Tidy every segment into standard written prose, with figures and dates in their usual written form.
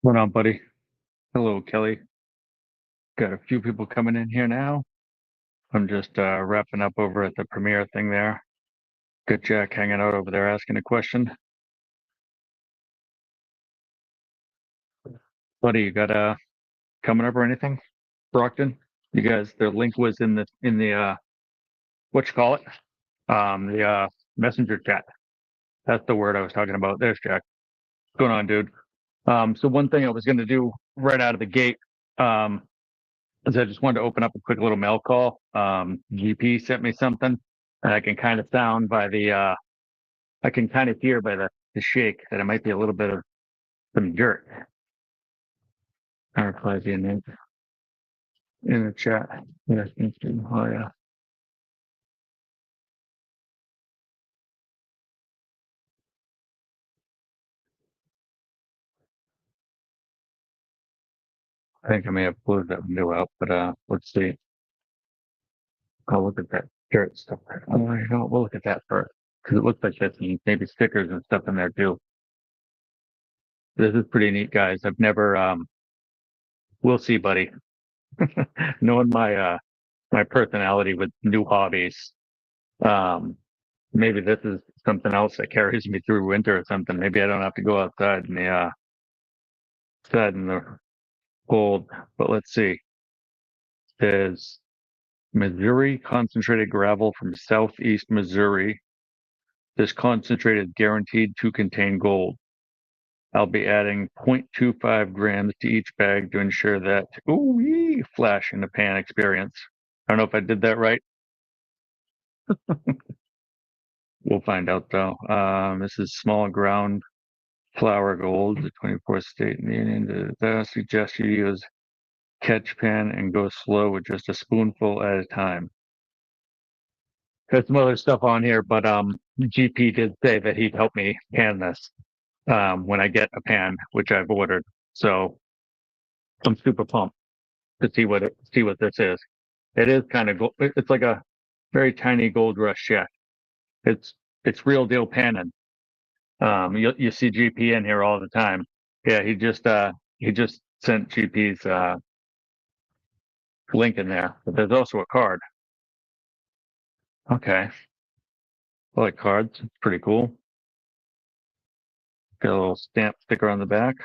What's on, buddy? Hello, Kelly. Got a few people coming in here now. I'm just wrapping up over at the premiere thing there. Got Jack hanging out over there asking a question. Buddy, you got coming up or anything? Brockton? You guys, the link was in the what you call it? The messenger chat. That's the word I was talking about. There's Jack. What's going on, dude? So one thing I was gonna do right out of the gate, um, is I just wanted to open up a quick little mail call. GP sent me something, and I can kind of sound by the I can kind of hear by the shake that it might be a little bit of some dirt. I replied in the chat. Yeah, thank you. Oh yeah. I think I may have closed that window out, but let's see. I'll look at that dirt stuff. Oh, you know, we'll look at that first because it looks like there's some maybe stickers and stuff in there too. This is pretty neat, guys. I've never we'll see, buddy. Knowing my personality with new hobbies, um, maybe this is something else that carries me through winter or something. Maybe I don't have to go outside in the cold. But let's see. There's Missouri concentrated gravel from southeast Missouri. This concentrate is guaranteed to contain gold. I'll be adding 0.25 grams to each bag to ensure that ooh flash in the pan experience. I don't know if I did that right. We'll find out though. This is small ground flour gold, the 24th state in the Union. I suggest you use catch pan and go slow with just a spoonful at a time. There's some other stuff on here, but GP did say that he'd help me pan this when I get a pan, which I've ordered. So I'm super pumped to see what this is. It is kind of gold. It's like a very tiny gold rush check. It's it's real deal panning. You see GP in here all the time. Yeah, he just sent GP's link in there, but there's also a card. Okay, I like cards. It's pretty cool. Got a little stamp sticker on the back.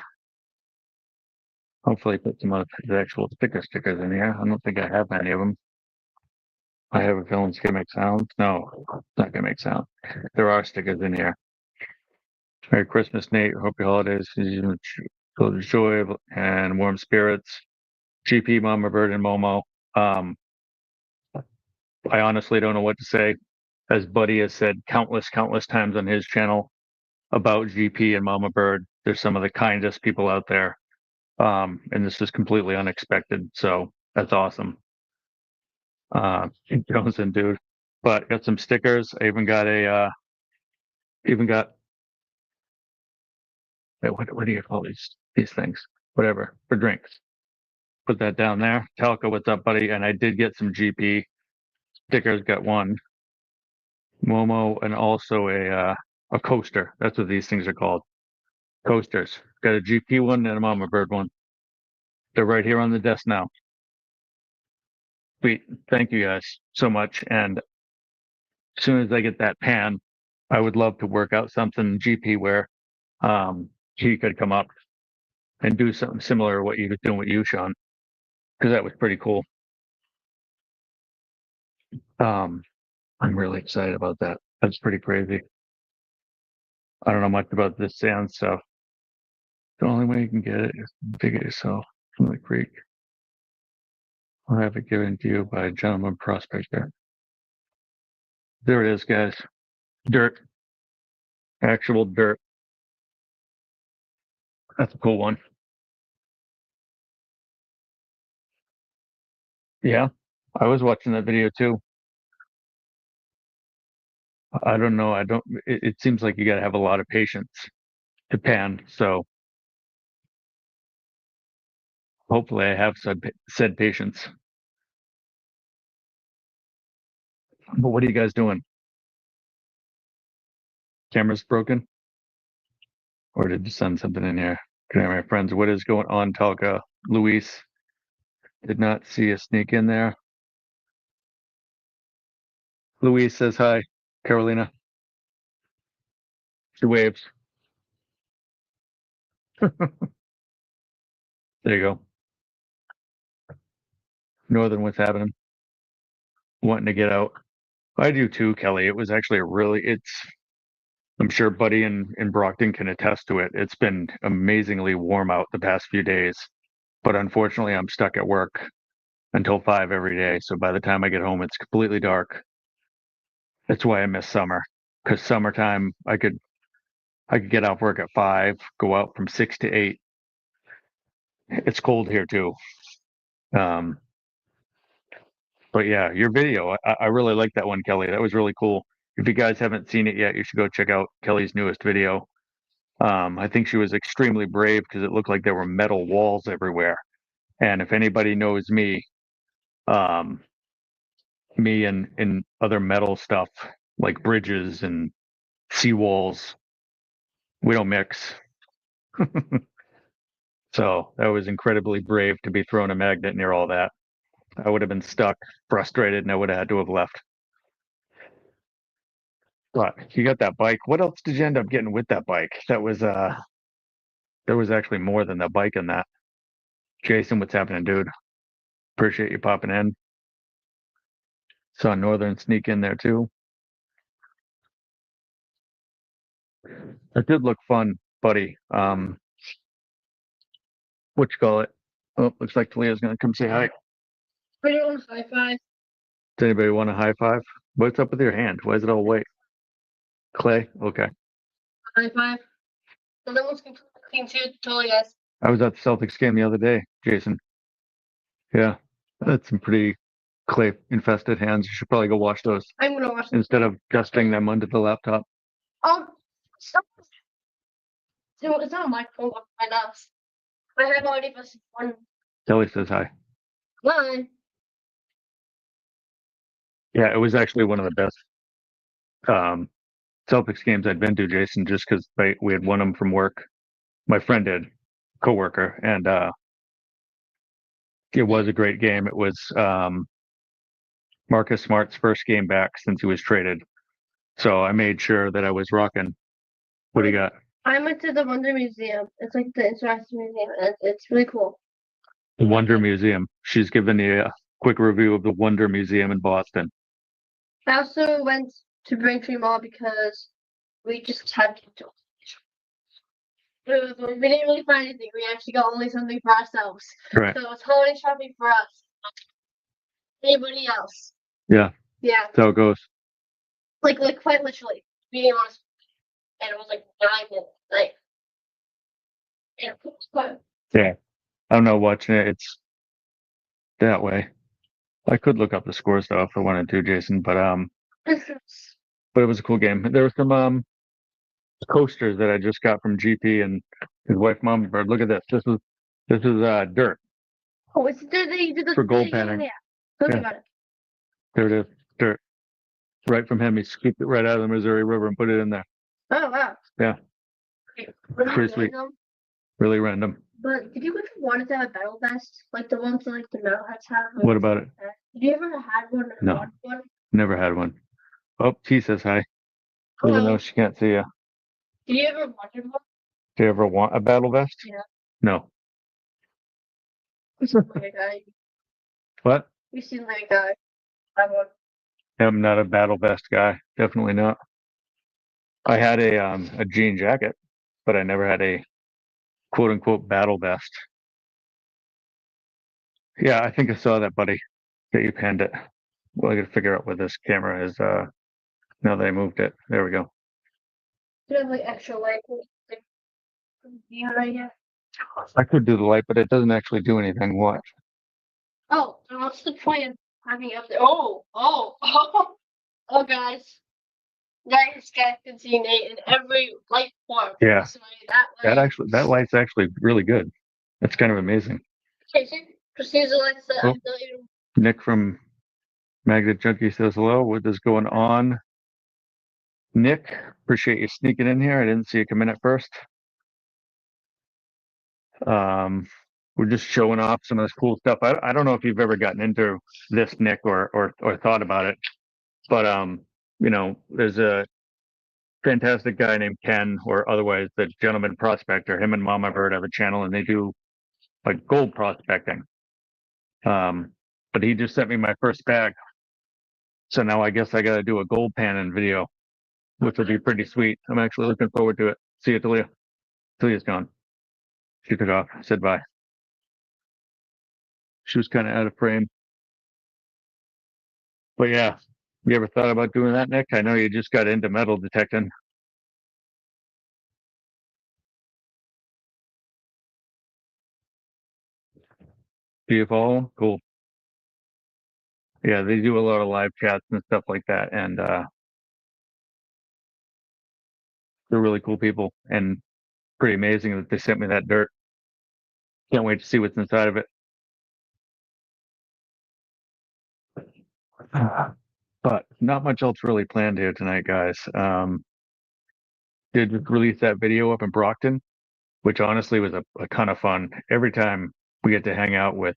Hopefully, put some of the actual stickers in here. I don't think I have any of them. I have a feeling it's gonna make sounds. No, it's not gonna make sound. There are stickers in here. Merry Christmas, Nate. Hope your holidays filled with joy and warm spirits. GP, Mama Bird, and Momo. Um, I honestly don't know what to say. As Buddy has said countless times on his channel about GP and Mama Bird, they're some of the kindest people out there. And this is completely unexpected. So that's awesome. Jones and dude. But got some stickers. I even got what do you call these things? Whatever for drinks. Put that down there. Talca, what's up, buddy? And I did get some GP stickers. Got one Momo and also a coaster. That's what these things are called. Coasters. Got a GP one and a Mama Bird one. They're right here on the desk now. Sweet. Thank you guys so much. And as soon as I get that pan, I would love to work out something GP where he could come up and do something similar to what you were doing with you, Sean, because that was pretty cool. Um, I'm really excited about that. That's pretty crazy. I don't know much about this sand stuff. The only way you can get it is to dig it yourself from the creek or have it given to you by a gentleman prospector. There it is, guys. Dirt. Actual dirt. That's a cool one. Yeah, I was watching that video too. I don't know. I don't. It seems like you got to have a lot of patience to pan. So hopefully, I have said patience. But what are you guys doing? Camera's broken, or did you send something in here? Good night, my friends. What is going on, Talca? Luis, did not see you sneak in there. Luis says hi. Carolina. She waves. There you go. Northern, what's happening? Wanting to get out. I do too, Kelly. It was actually I'm sure Buddy in Brockton can attest to it. It's been amazingly warm out the past few days. But unfortunately, I'm stuck at work until 5 every day. So by the time I get home, it's completely dark. That's why I miss summer. Because summertime, I could get off work at 5, go out from 6 to 8. It's cold here too. Um, but yeah, your video, I really like that one, Kelly. That was really cool. If you guys haven't seen it yet, you should go check out Kelly's newest video. I think she was extremely brave because it looked like there were metal walls everywhere. And if anybody knows me, um, me and other metal stuff like bridges and seawalls, we don't mix. So that was incredibly brave to be throwing a magnet near all that. I would have been stuck, frustrated, and I would have had to have left. But you got that bike. What else did you end up getting with that bike? There was actually more than that bike in that. Jason, what's happening, dude? Appreciate you popping in. Saw Northern sneak in there too. That did look fun, buddy. What you call it? Oh, looks like Talia's gonna come say hi. Everyone, high five. Does anybody want a high five? What's up with your hand? Why is it all white? Clay? Okay. High five. So that one's clean too. Totally, guys. I was at the Celtics game the other day, Jason. Yeah. That's some pretty clay infested hands. You should probably go wash those I'm gonna wash them. instead of dusting them under the laptop. So it's not a microphone off my nose. I have already posted one. Kelly says hi. One. Yeah, it was actually one of the best Celtics games I'd been to, Jason, just because we had won them from work. My friend did, coworker, and it was a great game. It was Marcus Smart's first game back since he was traded, so I made sure that I was rocking. What do you got? I went to the Wonder Museum. It's like the interactive museum, and it's really cool. The Wonder Museum. She's given me a quick review of the Wonder Museum in Boston. I also went to Braintree Mall because we just had to. We didn't really find anything. We actually got only something for ourselves. Right. So it's holiday shopping for us. Anybody else? Yeah. Yeah. That's how it goes. Like quite literally. Being honest. And it was like 9 minutes. Like, yeah, it was fun. Yeah. I don't know, watching it, it's that way. I could look up the scores though if I wanted to, Jason, but it was a cool game. There were some coasters that I just got from GP and his wife Mama Bird. Look at this. This is dirt. Oh, it's they did the For gold thing panning. there. Tell me Yeah. about it. There it is. Dirt. Right from him. He scooped it right out of the Missouri River and put it in there. Oh wow. Yeah. Pretty sweet. Really random. But did you ever wanted to have a battle vest? Like the ones that like the metalheads have? What about it? Did you ever had one or No. wanted one? Never had one. Oh, T says hi. Even though she can't see you. Did you ever wanted one? Do you ever want a battle vest? Yeah. No. You seem like a guy. What? You seem like a guy. Have one. I'm not a battle vest guy. Definitely not. I had a jean jacket, but I never had a quote unquote battle vest. Yeah, I think I saw that, buddy. That you panned it. Well, I gotta figure out where this camera is now that I moved it. There we go. Do you have like extra light? Like, neon right here? I could do the light, but it doesn't actually do anything. Watch. Oh, then what's the point of having it up there? Oh, guys. Guys can see Nate in every light form. Yeah. So That light's actually really good. That's kind of amazing. Okay, so proceeds the lights that Oh. I don't even. Nick from Magnet Junkie says hello. What is going on? Nick, appreciate you sneaking in here. I didn't see you come in at first. We're just showing off some of this cool stuff. I don't know if you've ever gotten into this, Nick, or thought about it, but there's a fantastic guy named Ken, or otherwise the Gentleman Prospector. Him and Mama Bird have a channel, and they do like gold prospecting. But he just sent me my first bag, so now I guess I got to do a gold panning video, which will be pretty sweet. I'm actually looking forward to it. See you, Talia. Talia's gone. She took off. Said bye. She was kind of out of frame. But yeah, you ever thought about doing that, Nick? I know you just got into metal detecting. Do you follow them? Cool. Yeah, they do a lot of live chats and stuff like that, and they're really cool people and pretty amazing that they sent me that dirt. Can't wait to see what's inside of it. But not much else really planned here tonight, guys. Did release that video up in Brockton, which honestly was a ton of fun. Every time we get to hang out with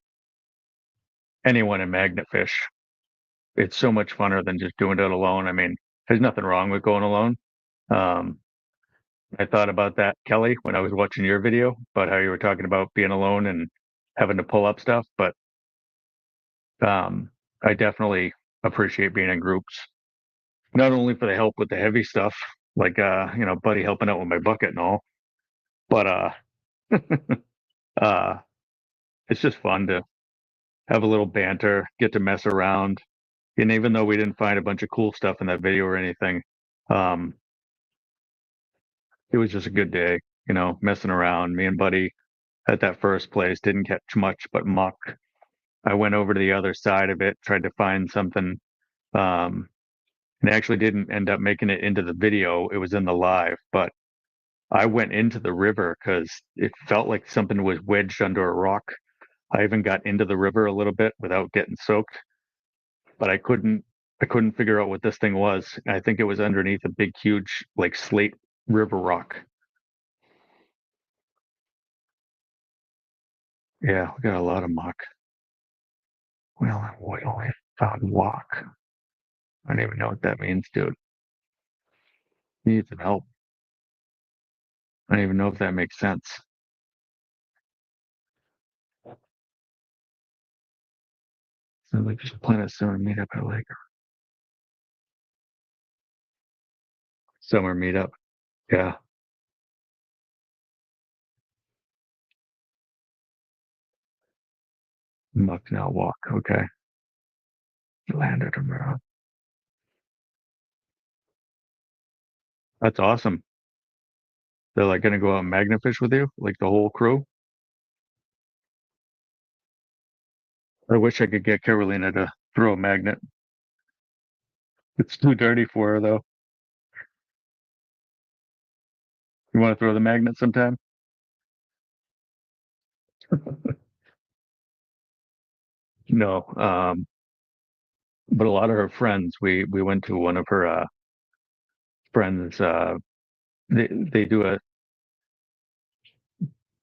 anyone in Magnet Fish, it's so much funner than just doing it alone. I mean, there's nothing wrong with going alone. Um, I thought about that, Kelly, when I was watching your video about how you were talking about being alone and having to pull up stuff. But I definitely appreciate being in groups, not only for the help with the heavy stuff, like Buddy helping out with my bucket and all, but uh, it's just fun to have a little banter, get to mess around. And even though we didn't find a bunch of cool stuff in that video or anything, um, it was just a good day, messing around. Me and Buddy at that first place didn't catch much but muck. I went over to the other side of it, tried to find something, and actually didn't end up making it into the video. It was in the live, but I went into the river because it felt like something was wedged under a rock. I even got into the river a little bit without getting soaked, but I couldn't figure out what this thing was. I think it was underneath a big, huge, like slate river rock. Yeah, we got a lot of muck. Well, we found walk. I don't even know what that means, dude. You need some help. I don't even know if that makes sense. So we should plan a summer meetup at a lake. Summer meetup. Yeah. Muck now walk. Okay. Landed tomorrow. That's awesome. They're like gonna go out and magnet fish with you, like the whole crew. I wish I could get Carolina to throw a magnet. It's too dirty for her though. You want to throw the magnet sometime? No. But a lot of her friends, we went to one of her friends. They do a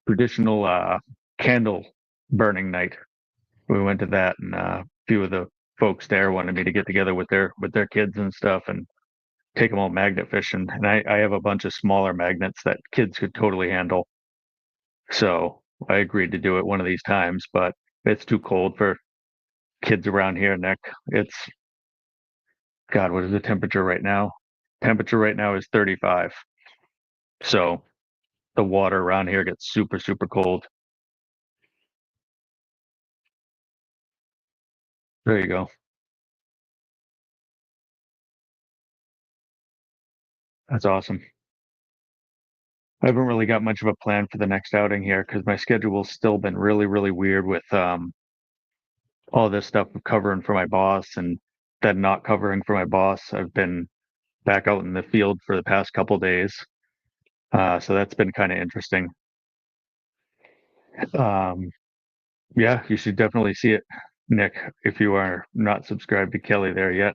traditional candle burning night. We went to that, and a few of the folks there wanted me to get together with their kids and stuff and take them all magnet fishing. And I have a bunch of smaller magnets that kids could totally handle. So I agreed to do it one of these times, but it's too cold for kids around here, Nick. It's God, what is the temperature right now? Temperature right now is 35. So the water around here gets super, super cold. There you go. That's awesome. I haven't really got much of a plan for the next outing here because my schedule's still been really, really weird with all this stuff covering for my boss and then not covering for my boss. I've been back out in the field for the past couple days. So that's been kind of interesting. Um, yeah, you should definitely see it, Nick, if you are not subscribed to Kelly there yet.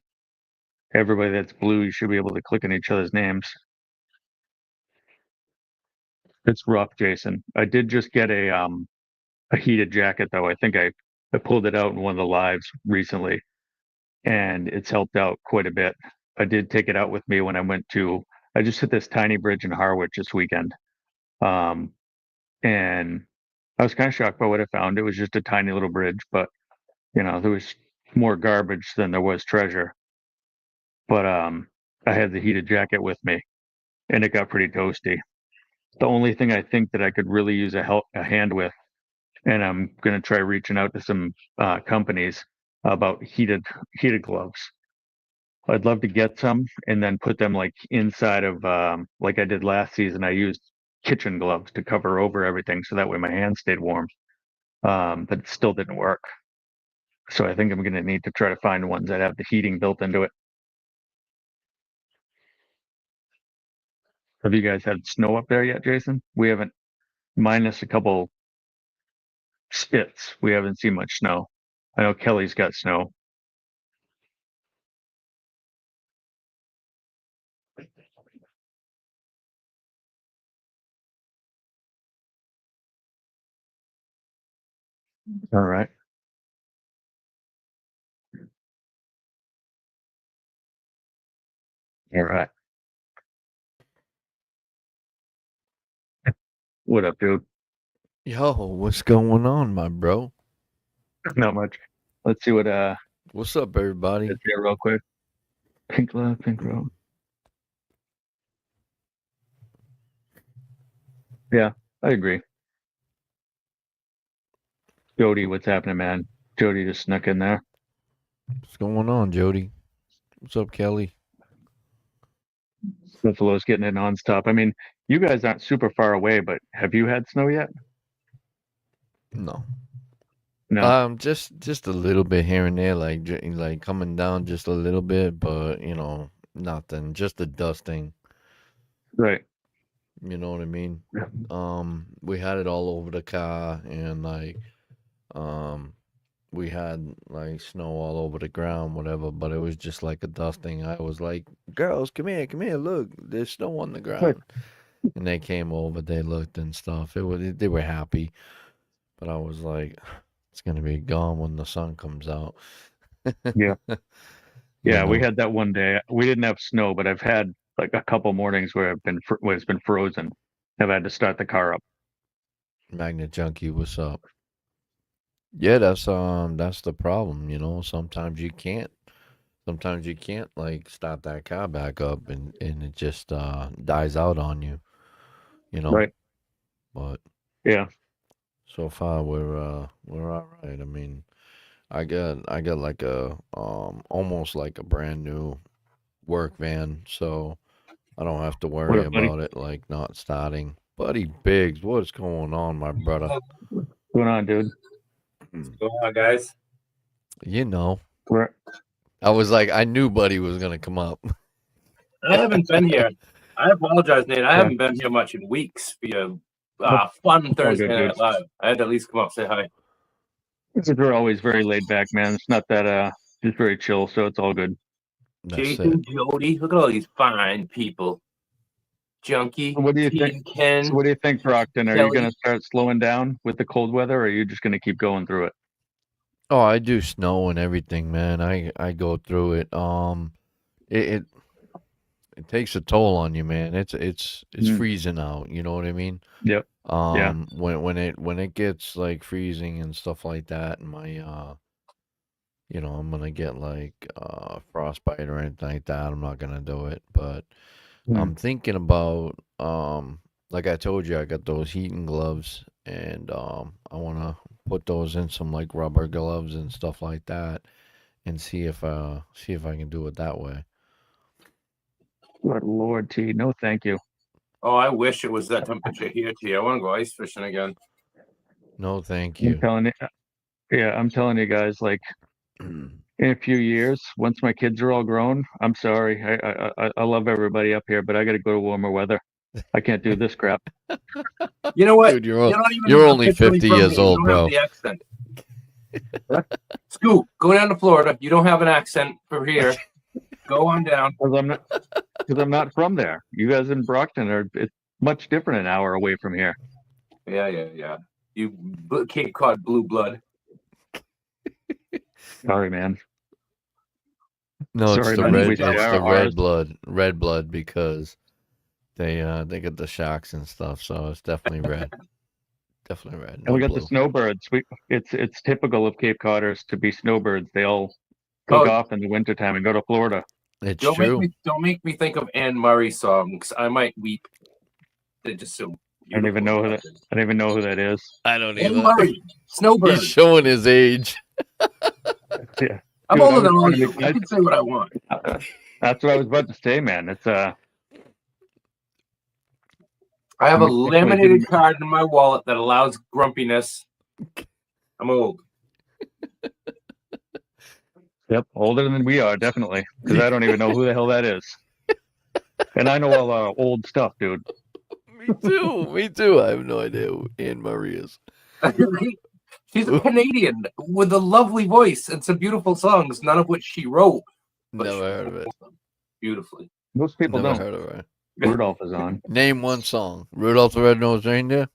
Everybody that's blue, you should be able to click on each other's names. It's rough, Jason. I did just get a heated jacket though. I think I pulled it out in one of the lives recently, and it's helped out quite a bit. I did take it out with me when I went to. I just hit this tiny bridge in Harwich this weekend, um, and I was kind of shocked by what I found. It was just a tiny little bridge, but there was more garbage than there was treasure. But I had the heated jacket with me, and it got pretty toasty. The only thing I think that I could really use a hand with, and I'm going to try reaching out to some companies about heated gloves. I'd love to get some and then put them like inside of like I did last season. I used kitchen gloves to cover over everything so that way my hands stayed warm. But it still didn't work. So I think I'm going to need to try to find ones that have the heating built into it. Have you guys had snow up there yet, Jason? We haven't, minus a couple spits. We haven't seen much snow. I know Kelly's got snow. All right. All right. What up, dude? Yo, what's going on, my bro? Not much. Let's see what What's up, everybody? is here real quick. Pink love, pink road. Yeah, I agree. Jody, what's happening, man? Jody just snuck in there. What's going on, Jody? What's up, Kelly? Buffalo's getting it nonstop. I mean, you guys aren't super far away, but have you had snow yet? No. No. Just a little bit here and there, like coming down just a little bit, but nothing. Just the dusting. Right. You know what I mean? Yeah. We had it all over the car, and um, we had like snow all over the ground, whatever. But it was just like a dusting. I was like, "Girls, come here, look, there's snow on the Right. ground." And they came over, they looked and stuff. They were happy, but I was like, it's gonna be gone when the sun comes out. Yeah. You Yeah, we know, had that one day. We didn't have snow, but I've had like a couple mornings where where it's been frozen. I've had to start the car up. Magnet Junkie, what's up? Yeah, that's the problem. Sometimes you can't like start that car back up, and it just dies out on you. You know, Right. but Yeah. so far we're all right. I mean, I got like a almost like a brand new work van, so I don't have to What worry up, buddy? about it like not starting. Buddy Biggs, what's going on, my brother? What's going on, dude? What's going on, guys? You know, Where I was like, I knew Buddy was gonna come up. I haven't been here. I apologize, Nate. I Yeah. haven't been here much in weeks for your fun all Thursday good, Night dude. Live. I had to at least come up say hi. We're always very laid back, man. It's not that just very chill, so it's all good. That's Jason, it. Jody, look at all these fine people. Junkie, What do you Teen think? Ken. So what do you think, Brockton? Are you Kelly. going to start slowing down with the cold weather, or are you just going to keep going through it? Oh, I do snow and everything, man. I go through it. It it takes a toll on you, man. It's Mm. freezing out. You know what I mean? Yep. Yeah. When it gets like freezing and stuff like that, and I'm gonna get like frostbite or anything like that. I'm not gonna do it, but I'm thinking about like I told you, I got those heating gloves, and I wanna put those in some like rubber gloves and stuff like that, and see if I can do it that way. Good Lord, T. No, thank you. Oh, I wish it was that temperature here, T. I want to go ice fishing again. No, thank I'm you. telling you. Yeah, I'm telling you guys. Like in a few years, once my kids are all grown, I'm sorry. I love everybody up here, but I got to go to warmer weather. I can't do this crap. You know what? Dude, You're not even you're only officially 50 from years here. old, You don't bro. have the accent. Scoot, go down to Florida. You don't have an accent for here. Go on down. Because I'm not from there. You guys in Brockton are much different an hour away from here. Yeah. You Cape Cod blue blood. Sorry, man. No, it's Sorry, the man, red. we It's say the ours. red blood because they get the shocks and stuff. So it's definitely red. Definitely red. And No we got blue. the snowbirds. It's typical of Cape Codders to be snowbirds. They all cook off in the wintertime and go to Florida. It's Don't true. make me think of Anne Murray's songs. I might weep. They're just so I don't even know who that. I don't even know who that is. I don't Anne either. Murray, Snowbird. He's showing his age. Yeah. I'm Dude, older than all trying to of you. be- I can say what I want. That's what I was about to say, man. It's I have a Actually, laminated didn't- card in my wallet that allows grumpiness. I'm old. Yep, older than we are, definitely. Because I don't even know who the hell that is. And I know all old stuff, dude. Me too. Me too. I have no idea who Anne Murray is. She's a Canadian with a lovely voice and some beautiful songs, none of which she wrote. But Never she heard of it. wrote them beautifully. Most people Never don't. heard of her. Rudolph is on. Name one song. Rudolph the Red-Nosed Reindeer.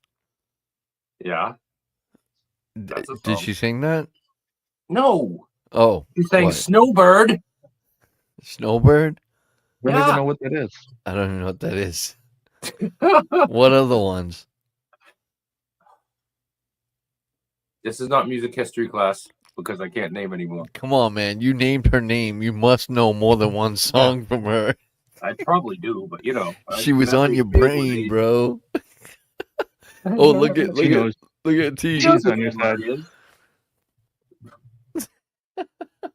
Yeah. That's a Did song. she sing that? No. Oh, She sang what? Snowbird. Snowbird? I don't Yeah. even know what that is. I don't even know what that is. What other ones? This is not music history class because I can't name anymore. Come on, man. You named her name. You must know more than one song from her. I probably do, but you know. She was on your brain, bro. Oh, look at She knows. T. She's on your side.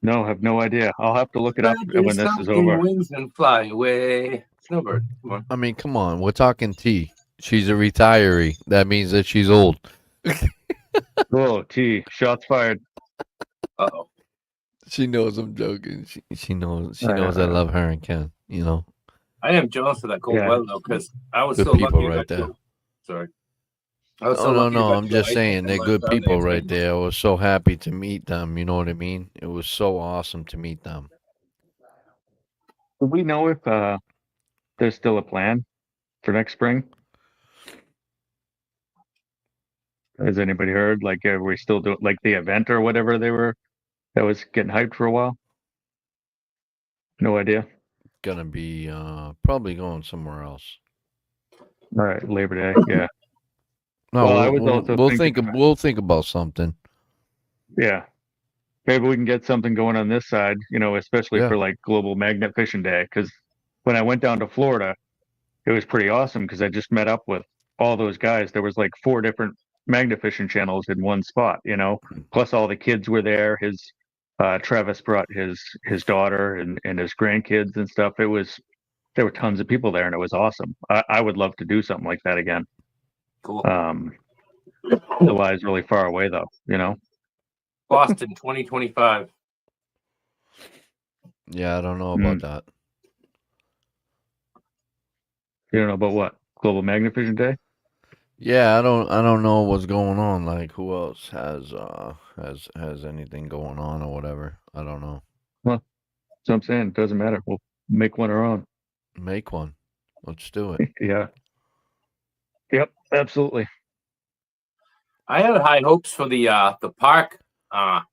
No, have no idea. I'll have to look it up when this is over. Wings and fly away. Snowbird. Come on. I mean, come on. We're talking T. She's a retiree. That means that she's old. Oh, T. Shots fired. Uh-oh. She knows I'm joking. She knows I love her and Ken. You know. I am jealous of that cold Yeah. weather though, because I was Good so people lucky. right there. Sorry. I was Oh so no, lucky no. I got I'm to just ice saying skating they're last good Sunday people and right came there. I was so happy to meet them. You know what I mean? It was so awesome to meet them. Do we know if there's still a plan for next spring? Has anybody heard? Like, are we still doing like the event or whatever that was getting hyped for a while? No idea. Gonna be probably going somewhere else. All right, Labor Day. Yeah. No, Well, I was also we'll think about something. Yeah. Maybe we can get something going on this side, especially Yeah. for like Global Magnet Fishing Day. Because when I went down to Florida, it was pretty awesome because I just met up with all those guys. There was like 4 different magnet fishing channels in one spot, plus all the kids were there. Travis brought his daughter and his grandkids and stuff. There were tons of people there and it was awesome. I would love to do something like that again. Cool. July is really far away though, Boston 2025. Yeah, I don't know about that. You don't know about what? Global Magnet Fishing Day? Yeah, I don't know what's going on. Like, who else has anything going on or whatever? I don't know. Well, that's what I'm saying. It doesn't matter. We'll make one our own. Make one. Let's do it. Yeah. Yep, absolutely. I had high hopes for the park,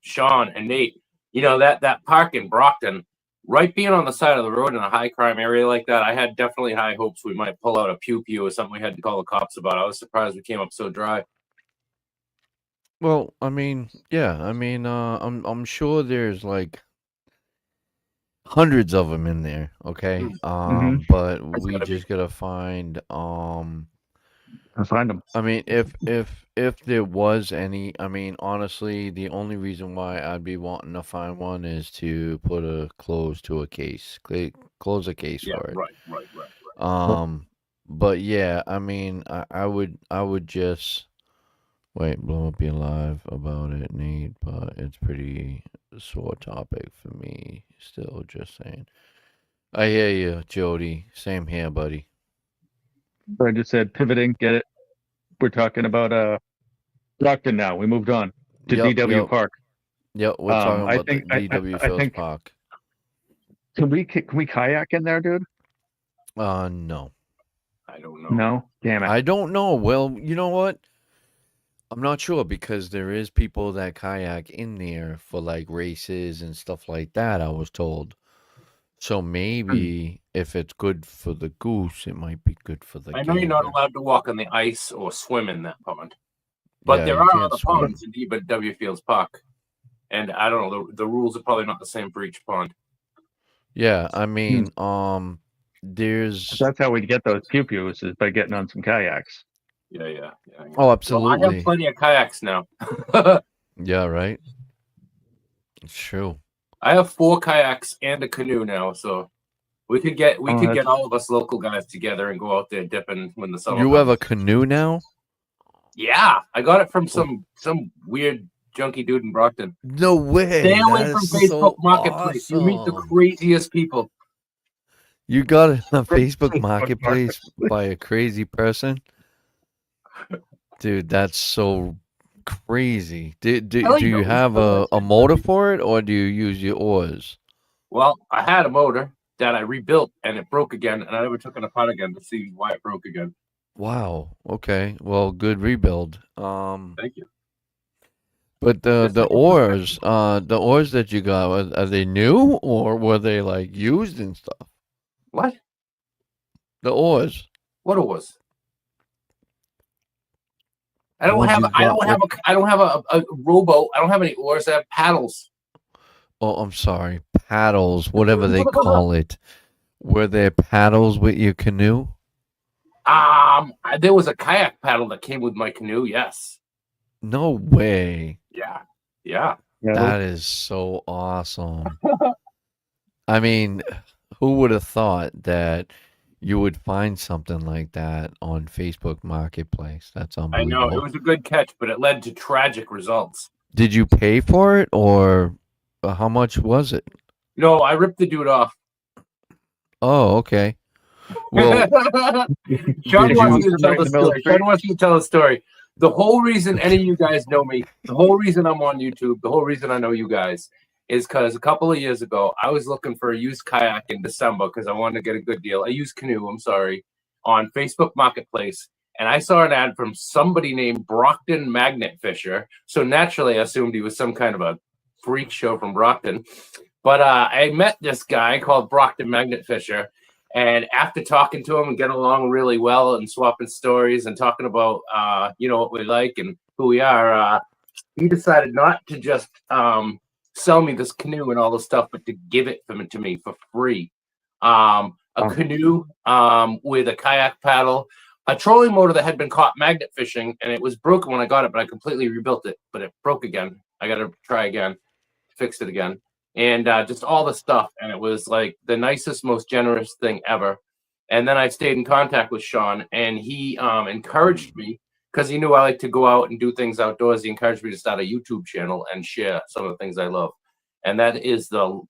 Sean and Nate. That park in Brockton, right being on the side of the road in a high crime area like that, I had definitely high hopes we might pull out a pew-pew or something we had to call the cops about. I was surprised we came up so dry. Well, I mean, yeah, I'm sure there's like hundreds of them in there, okay? Mhm. But That's we gotta just gotta find I'll find them. I mean, if there was any, I mean, honestly, the only reason why I'd be wanting to find one is to put a close to a case, close a case Yeah, for it. right. But yeah, I mean, I would just wait, blow up your live about it, Nate. But it's pretty sore topic for me. Still, just saying. I hear you, Jody. Same here, buddy. I just said pivoting, get it. We're talking about Brockton now. We moved on to DW Park. Yep, we're talking I about think- the DW Fields think- I don't know. No, damn it. I don't know. Well, you know what? I'm not sure because there is people that kayak in there for like races and stuff like that, I was told. So maybe if it's good for the goose, it might be good for the I know you're not gander. allowed to walk on the ice or swim in that pond, but Yeah, there you are can't other swim. ponds in W Fields Park, and I don't know. The rules are probably not the same for each pond. Yeah, I mean, there's That's how we get those pew-pews is by getting on some kayaks. Yeah. oh, Well, I absolutely. have plenty of kayaks now. Yeah, right. It's true. I have 4 kayaks and a canoe now, so we could get that's- all of us local guys together and go out there dipping when the summer You comes. have a canoe now? Yeah, I got it from some weird junkie dude in Brockton. No way. Stay away That from is Facebook so Marketplace. You meet the awesome. craziest people. You got it on Facebook Marketplace by a crazy person? Dude, that's so crazy. Do you have a motor for it, or do you use your oars? Well, I had a motor that I rebuilt and it broke again, and I never took it apart again to see why it broke again. Wow. Okay. Well, good rebuild. Thank you. But the oars that you got, are they new or were they like used and stuff? What? The oars. What it was? I don't What'd have you a rowboat. I don't have any oars. I have paddles. Oh, I'm sorry. Paddles, whatever they call it. Were there paddles with your canoe? There was a kayak paddle that came with my canoe. Yes. No way. Yeah. That is so awesome. I mean, who would have thought that you would find something like that on Facebook Marketplace? That's I unbelievable. know it was a good catch, but it led to tragic results. Did you pay for it, or how much was it? No, I ripped the dude off. Oh, okay. Well, Sean wants you to tell the story. Sean wants you to tell the story. The whole reason any of you guys know me, the whole reason I'm on YouTube, the whole reason I know you guys is because a couple of years ago, I was looking for a used kayak in December because I wanted to get a good deal. A used canoe, on Facebook Marketplace. And I saw an ad from somebody named Brockton Magnet Fisher. So naturally, I assumed he was some kind of a freak show from Brockton. But I met this guy called Brockton Magnet Fisher. And after talking to him and getting along really well and swapping stories and talking about, what we like and who we are, he decided not to just sell me this canoe and all this stuff, but to give it to me for free. Canoe with a kayak paddle, a trolling motor that had been caught magnet fishing, and it was broken when I got it, but I completely rebuilt it, but it broke again. I got to try again, fix it again. And just all the stuff. And it was like the nicest, most generous thing ever. And then I stayed in contact with Sean, and he encouraged me because he knew I like to go out and do things outdoors. He encouraged me to start a YouTube channel and share some of the things I love. And that is the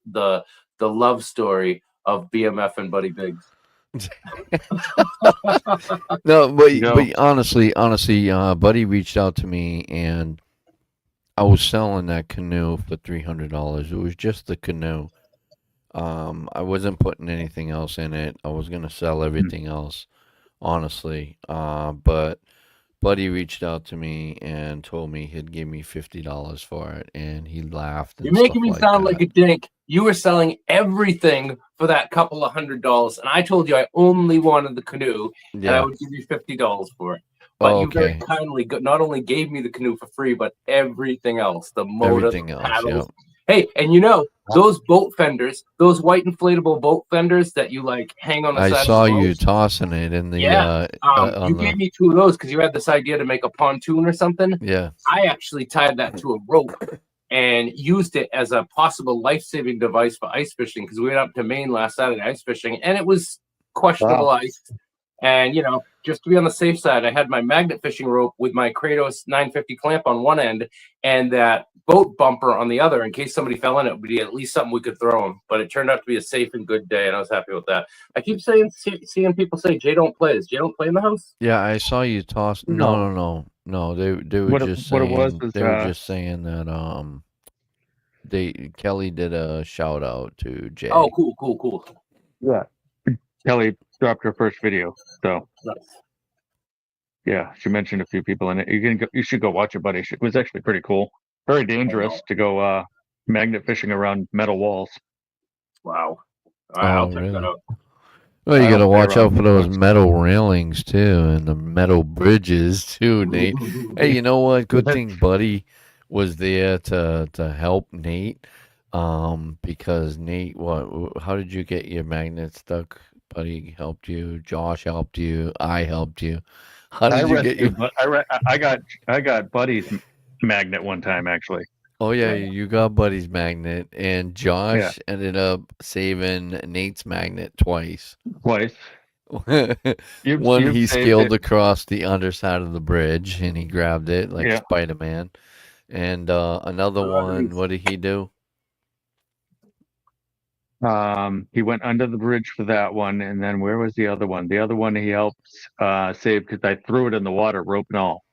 love story of BMF and Buddy Biggs. No, but honestly, Buddy reached out to me, and I was selling that canoe for $300. It was just the canoe. I wasn't putting anything else in it. I was gonna sell everything else, honestly. But Buddy reached out to me and told me he'd give me $50 for it, and he laughed. And You're making me sound that. like a dink. You were selling everything for that couple of $100, and I told you I only wanted the canoe, and I would give you $50 for it. But you very kindly not only gave me the canoe for free, but everything else, the motor, the paddles. Yep. Hey, and those boat fenders, those white inflatable boat fenders that you like hang on the side of the boat. I saw you tossing it in the you gave me 2 of those because you had this idea to make a pontoon or something. Yeah. I actually tied that to a rope and used it as a possible life-saving device for ice fishing because we went up to Maine last Saturday ice fishing, and it was questionable ice. And, just to be on the safe side, I had my magnet fishing rope with my Kratos 950 clamp on one end and that boat bumper on the other in case somebody fell in. It would be at least something we could throw them. But it turned out to be a safe and good day, and I was happy with that. I keep seeing people say Jay don't play. Does Jay don't play in the house? Yeah, I saw you toss. No. They were just saying they were just saying that Kelly did a shout out to Jay. Oh, cool. Yeah, Kelly dropped her first video. So Nice. yeah, she mentioned a few people in it. You should go watch it, buddy. It was actually pretty cool. Very dangerous to go magnet fishing around metal walls. Wow. All right, I'll Oh, check really? that out. Well, you I got to don't play watch out around for with those those. metal railings too, and the metal bridges too, Nate. Hey, you know what? Good thing Buddy was there to help Nate. Because Nate, how did you get your magnet stuck? Buddy helped you. Josh helped you. I helped you. How I did you get your? rescued, but I got Buddy's magnet one time actually. Oh yeah, you got Buddy's magnet, and Yeah, Josh ended up saving Nate's magnet twice. twice. One, You've he saved scaled it. across the underside of the bridge and he grabbed it like Yeah. Spider-Man. And another one, what did he do? He went under the bridge for that one, and then where was the other one? The other one he helped save because I threw it in the water, rope and all.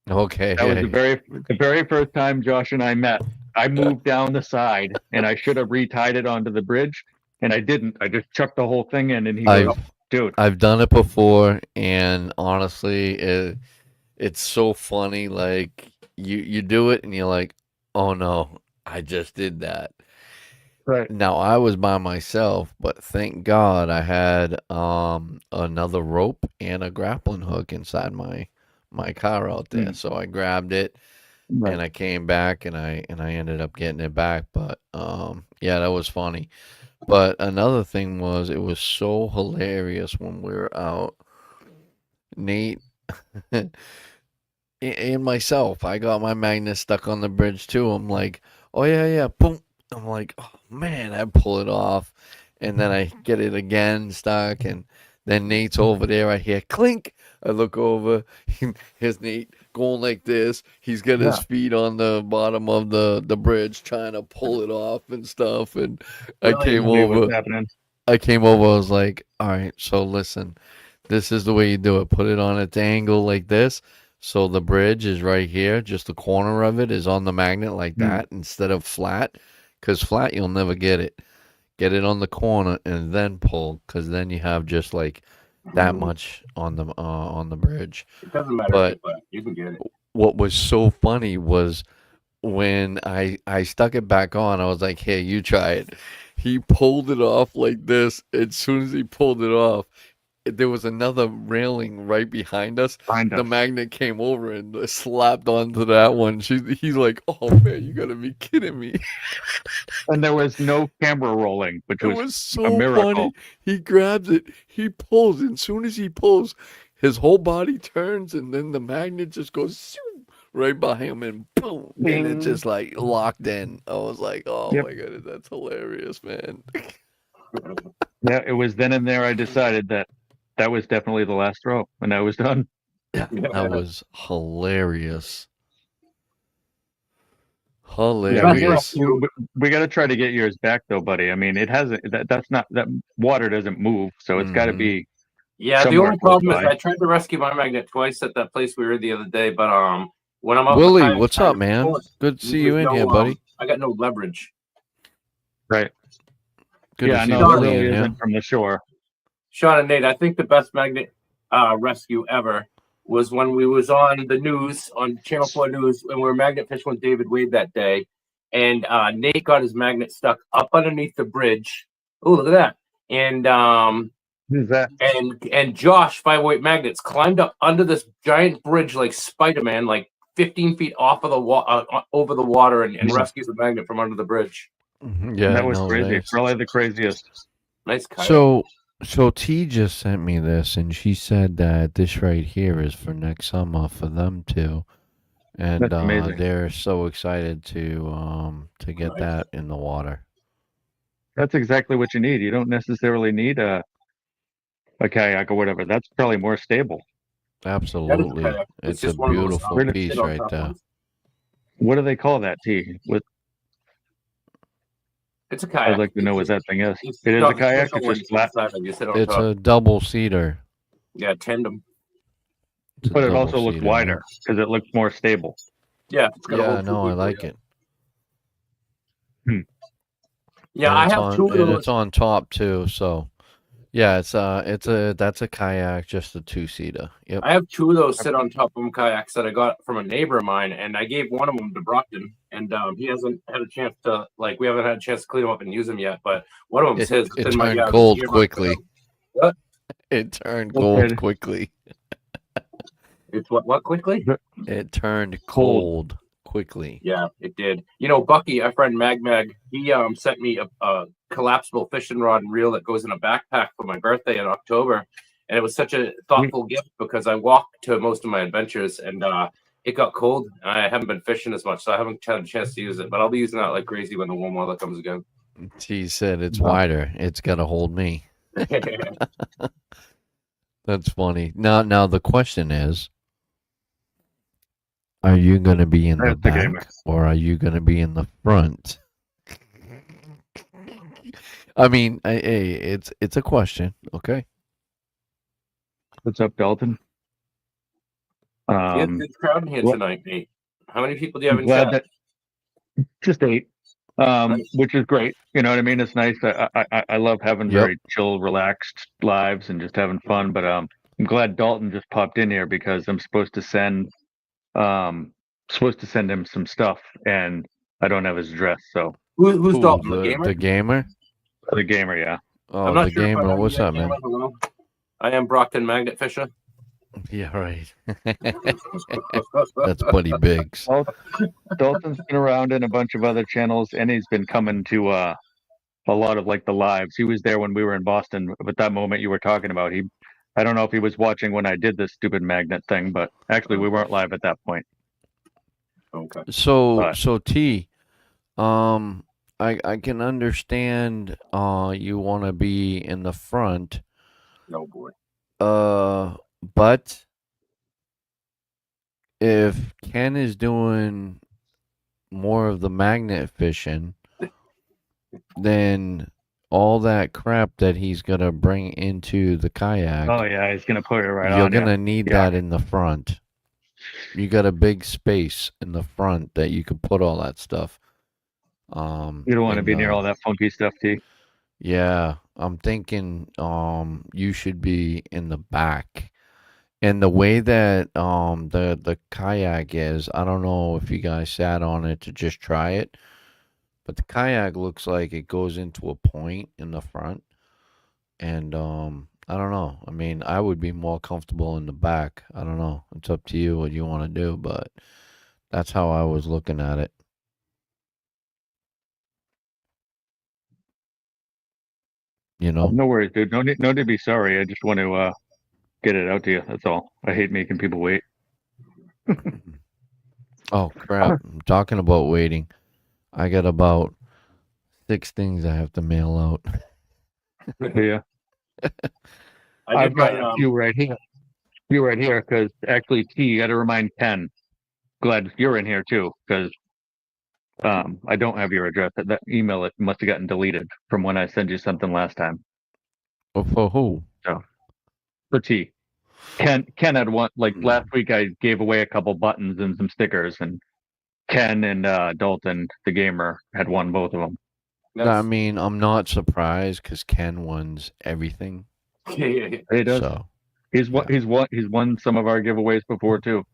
Okay, That was yeah. the very first time Josh and I met. I moved down the side, and I should have retied it onto the bridge, and I didn't. I just chucked the whole thing in, and he goes, "Dude, I've done it before, and honestly, it's so funny. Like you do it, and you're like, oh no, I just did that. right, Now I was by myself, but thank God I had another rope and a grappling hook inside my car out there. So I grabbed it right." and I came back and I ended up getting it back. But yeah, that was funny. But another thing was it was so hilarious when we were out. Nate and myself, I got my magnet stuck on the bridge too. I'm like, oh yeah, boom. I'm like, oh man, I pull it off, and then I get it again stuck, and then Nate's over there. I hear clink. I look over. Here's Nate going like this. He's got his Yeah. feet on the bottom of the bridge, trying to pull it off and stuff. And I Really? came See what's over. happening. I came over. I was like, all right, so listen, this is the way you do it. Put it on its angle like this. So the bridge is right here. Just the corner of it is on the magnet like that instead of flat. Because flat, you'll never get it. Get it on the corner and then pull. Because then you have just like that much on the bridge. It doesn't matter. But You can get it. what was so funny was when I stuck it back on, I was like, hey, you try it. He pulled it off like this. As soon as he pulled it off, there was another railing right behind us. Find The us. magnet came over and slapped onto that one. He's like, oh man, you gotta be kidding me. And there was no camera rolling, which It was was a so miracle. funny. He grabs it, he pulls, and as soon as he pulls, his whole body turns, and then the magnet just goes shoo, right by him, and boom, and it Ding. just like locked in. I was like, oh Yep. my god, that's hilarious, man. Yeah, it was then and there I decided that was definitely the last throw, and I was done. That was hilarious. Yeah, Hilarious. we got to try to get yours back though, buddy. I mean, it hasn't. That's not that water doesn't move, so it's got to be. Yeah, the somewhere only close problem is by. I tried to rescue my magnet twice at that place we were the other day, but when I'm out Willie, in the what's up, man? Good to see you in here, buddy. I got no leverage. Right. Good Yeah, to see no, you, it Willie, really in here. isn't from the shore. Sean and Nate, I think the best magnet rescue ever was when we was on the news, on Channel 4 News, when we were magnet fishing with David Wade that day, and Nate got his magnet stuck up underneath the bridge. Oh, look at that. And Who's that? and Josh, 508 Magnets, climbed up under this giant bridge like Spider-Man, like 15 feet off of the over the water, and rescues the magnet from under the bridge. Yeah, That was no, crazy. nice. Probably the craziest. Nice kayak. So T just sent me this, and she said that this right here is for next summer for them too, and That's amazing. they're so excited to get that in the water. That's exactly what you need. You don't necessarily need a kayak or whatever. That's probably more stable. Absolutely, kayak. It's it's a just one of those, beautiful Where did- piece sit on right top there. ones. What do they call that, T? What It's a kayak. I'd like to know what that thing is. It's It is not- a kayak. it's It's not just flat, one you sit on It's top. a double seater. Yeah, tandem. It's a but it double also looks seater, wider because it looks more stable. Yeah, it's got a Yeah, whole no, I two-seater, like yeah. it. Yeah, And I it's have on, two of and those. it's on top too. So Yeah, that's a kayak, just a 2-seater. Yep. I have 2 of those sit on top of them kayaks that I got from a neighbor of mine, and I gave one of them to Brockton, and he hasn't had a chance to we haven't had a chance to clean them up and use them yet. But one of them's his. It It's in my turned yard. cold quickly. What? It turned Okay. cold quickly. It's what quickly? It turned cold quickly. Yeah, it did. You know, Bucky, our friend Mag, he sent me a collapsible fishing rod and reel that goes in a backpack for my birthday in October, and it was such a thoughtful gift because I walked to most of my adventures, and it got cold. I haven't been fishing as much, so I haven't had a chance to use it. But I'll be using that like crazy when the warm weather comes again. He said it's wider. It's got to hold me. That's funny. Now the question is, are you going to be in the back or are you going to be in the front? I mean, hey, it's a question, okay? What's up, Dalton? It's crowd in here tonight, Nate. How many people do you have in chat? Just 8, which is great. You know what I mean? It's nice. I love having very chill, relaxed lives and just having fun. But I'm glad Dalton just popped in here because I'm supposed to send him some stuff, and I don't have his address. So who's Dalton? The gamer? The gamer? The gamer, yeah. Oh, the gamer. What's up, man? Hello. I am Brockton Magnet Fisher. Yeah, right. That's Buddy Biggs. Dalton's been around in a bunch of other channels, and he's been coming to a lot of like the lives. He was there when we were in Boston, but that moment you were talking about, I don't know if he was watching when I did this stupid magnet thing, but actually we weren't live at that point. Okay. So T, I can understand you want to be in the front. No boy. But if Ken is doing more of the magnet fishing, then all that crap that he's gonna bring into the kayak. Oh yeah, he's gonna put it right on. You're gonna need that in the front. You got a big space in the front that you can put all that stuff. You don't want to be near all that funky stuff, T. Yeah, I'm thinking you should be in the back. And the way that the kayak is, I don't know if you guys sat on it to just try it, but the kayak looks like it goes into a point in the front. And I don't know. I mean, I would be more comfortable in the back. I don't know. It's up to you what you want to do, but that's how I was looking at it. You know? No worries, dude. No need to be sorry. I just want to get it out to you. That's all. I hate making people wait. Oh, crap. I'm talking about waiting. I got about 6 things I have to mail out. Yeah. I've got a few right here. Because actually, T, you got to remind Ken. Glad you're in here too, because I don't have your address. That email, it must have gotten deleted from when I sent you something last time. Oh, for who? So, for T. Ken had one, like last week I gave away a couple buttons and some stickers, and Ken and Dalton, the gamer, had won both of them. I mean, I'm not surprised because Ken wins everything. He does. So, he's won some of our giveaways before too.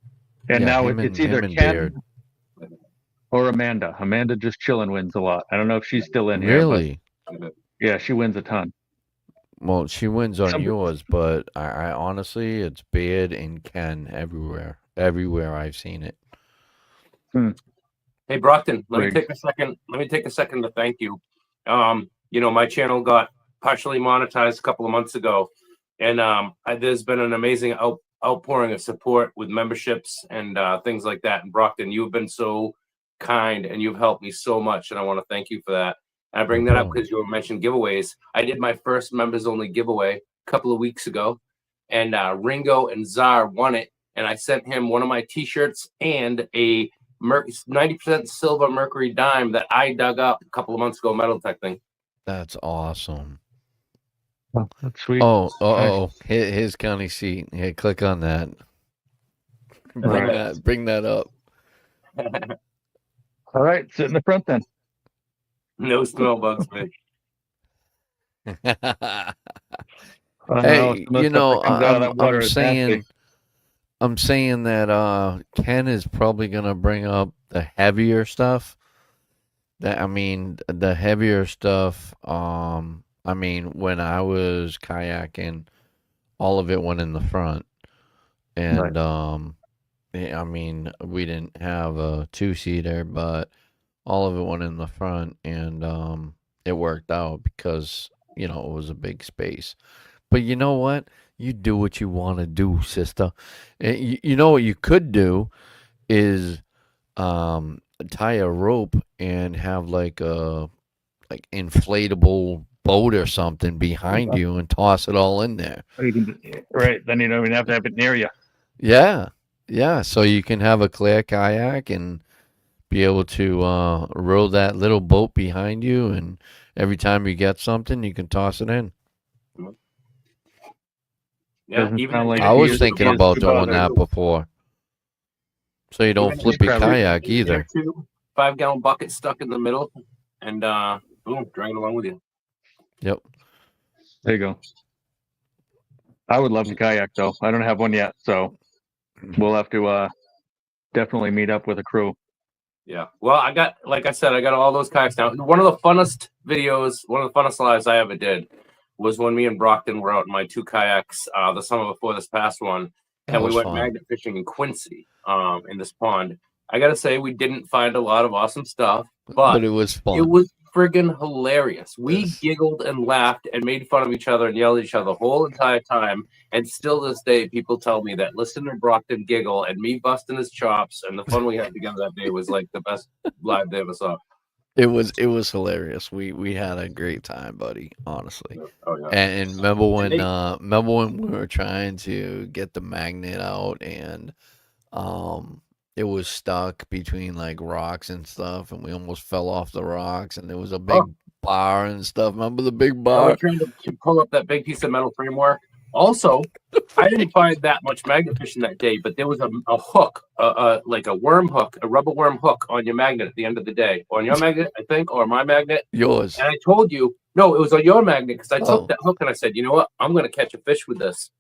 And now it's either Ken or Amanda. Amanda just chilling wins a lot. I don't know if she's still in here. Really? Yeah, she wins a ton. Well, she wins on yours, but I honestly, it's Beard and Ken everywhere. Everywhere I've seen it. Hey, Brockton, let me take a second to thank you. You know, my channel got partially monetized a couple of months ago, and there's been an amazing outpouring of support with memberships and things like that. And Brockton, you've been so kind and you've helped me so much, and I want to thank you for that. And I bring that up because you mentioned giveaways. I did my first members only giveaway a couple of weeks ago, and Ringo and Czar won it. And I sent him one of my T-shirts and a 90% silver Mercury dime that I dug up a couple of months ago, metal tech thing. That's awesome. Oh, that's sweet. Oh, his county seat. Here, click on that. Bring that up. All right, sit in the front then. No smell bugs, man. I don't know. Hey, Some of the stuff that comes out of that water is nasty. I'm saying that Ken is probably gonna bring up the heavier stuff. The heavier stuff. When I was kayaking, all of it went in the front, Right. and we didn't have a two-seater, but all of it went in the front, and it worked out because it was a big space. But you know what? You do what you want to do, sister. You know what you could do is tie a rope and have like a inflatable boat or something behind you and toss it all in there. Right. Then you don't even have to have it near you. Yeah. Yeah. So you can have a clear kayak and be able to row that little boat behind you, and every time you get something, you can toss it in. Yeah, Doesn't even sound like I he was is thinking too about doing bothered. that before. So you don't Even flip if your grab it. kayak either. 5-gallon bucket stuck in the middle, and boom, drag it along with you. Yep. There you go. I would love to kayak though. I don't have one yet, so we'll have to definitely meet up with a crew. Yeah. Well, like I said, I got all those kayaks now. One of the funnest lives I ever did was when me and Brockton were out in my 2 kayaks the summer before this past one, That and we was went fun. magnet fishing in Quincy in this pond. I gotta say, we didn't find a lot of awesome stuff, but it was fun. it was friggin' hilarious. We Yes. giggled and laughed and made fun of each other and yelled at each other the whole entire time. And still this day, people tell me that listening to Brockton giggle and me busting his chops and the fun we had together that day was like the best live they ever saw. It was hilarious. We had a great time, buddy. Honestly. Oh yeah. And remember when we were trying to get the magnet out, and it was stuck between like rocks and stuff, and we almost fell off the rocks, and there was a big bar and stuff. Remember the big I bar? was trying to pull up that big piece of metal framework. Also, I didn't find that much magnet fishing that day, but there was a hook, like a worm hook, a rubber worm hook on your magnet at the end of the day. On your magnet, I think, or my magnet. Yours. And I told you, no, it was on your magnet because I took Oh. that hook and I said, you know what? I'm going to catch a fish with this.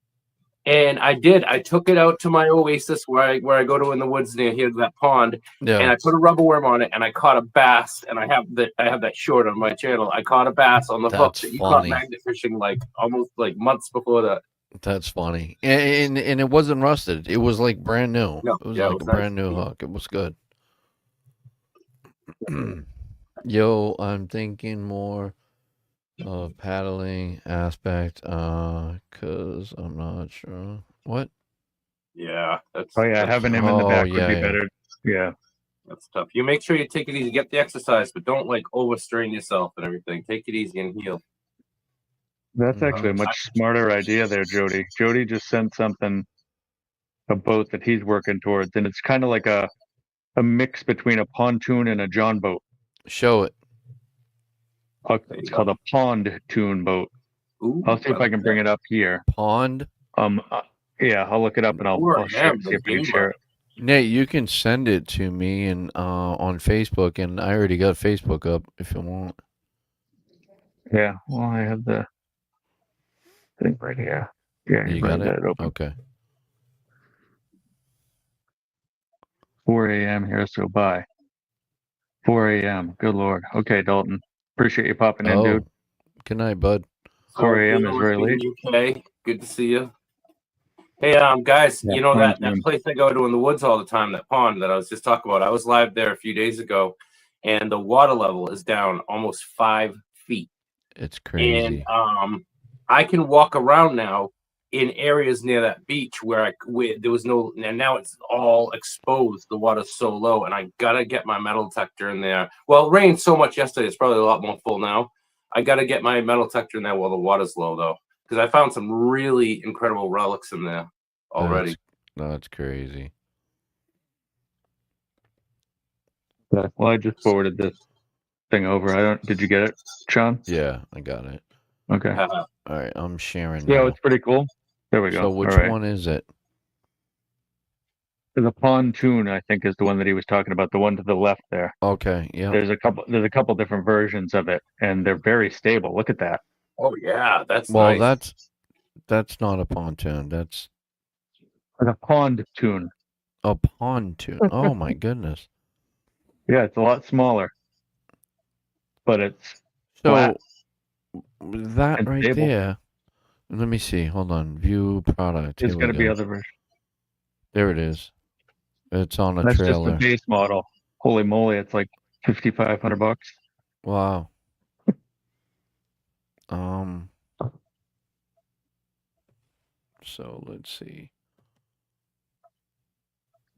And I did. I took it out to my oasis where I go to in the woods near here to that pond, and Yeah. I put a rubber worm on it, and I caught a bass. And I have that short on my channel. I caught a bass on the hook That's that you caught funny. magnet fishing like almost like months before that. That's funny. And it wasn't rusted. It was like brand new. No, It was yeah, it like was a brand nice. new hook. It was good. Yo, I'm thinking more of paddling aspect, cause I'm not sure. What? Yeah, that's Oh yeah, that's, having him in the Oh, back would yeah, be yeah. better. Yeah. that's tough. You make sure you take it easy, get the exercise, but don't like overstrain yourself and everything. Take it easy and heal. That's actually a much smarter idea there, Jody. Jody just sent something, a boat that he's working towards, and it's kind of like a mix between a pontoon and a John boat. Show it. It's called a pond-tune boat. Ooh, I'll see if I can bring it up here. Pond. Yeah, I'll look it up and I'll share, see if I can share it. Nate, you can send it to me and on Facebook, and I already got Facebook up if you want. Yeah, well, I have the thing right here. Yeah, You got it? open. Okay. 4 a.m. here, so bye. 4 a.m. Good Lord. Okay, Dalton. Appreciate you popping in, dude. Good night, bud. 4 a.m. is very late. UK. Good to see you. Hey, guys, Yeah, you know that pontoon. place I go to in the woods all the time, that pond that I was just talking about. I was live there a few days ago, and the water level is down almost 5 feet. It's crazy. And I can walk around now in areas near that beach where there was no, and now it's all exposed. The water's so low, and I gotta get my metal detector in there. Well, it rained so much yesterday; it's probably a lot more full now. I gotta get my metal detector in there while the water's low, though, because I found some really incredible relics in there already. That's crazy. Yeah, well, I just forwarded this thing over. Did you get it, Sean? Yeah, I got it. Okay. All right, I'm sharing Yeah, now. it's pretty cool. There we go. So which All right. one is it? The pontoon, I think, is the one that he was talking about. The one to the left there. Okay, yeah. There's a couple different versions of it, and they're very stable. Look at that. Oh yeah, that's Well, nice. that's not a pontoon. That's Like a pond tune. a pontoon. Oh my goodness. Yeah, it's a lot smaller, but it's So flat that and right stable. there. Let me see. Hold on. View product. There's Here we going to be go. other versions. There it is. It's on a That's just the trailer. base model. Holy moly, it's like $5,500. Wow. Um. So let's see.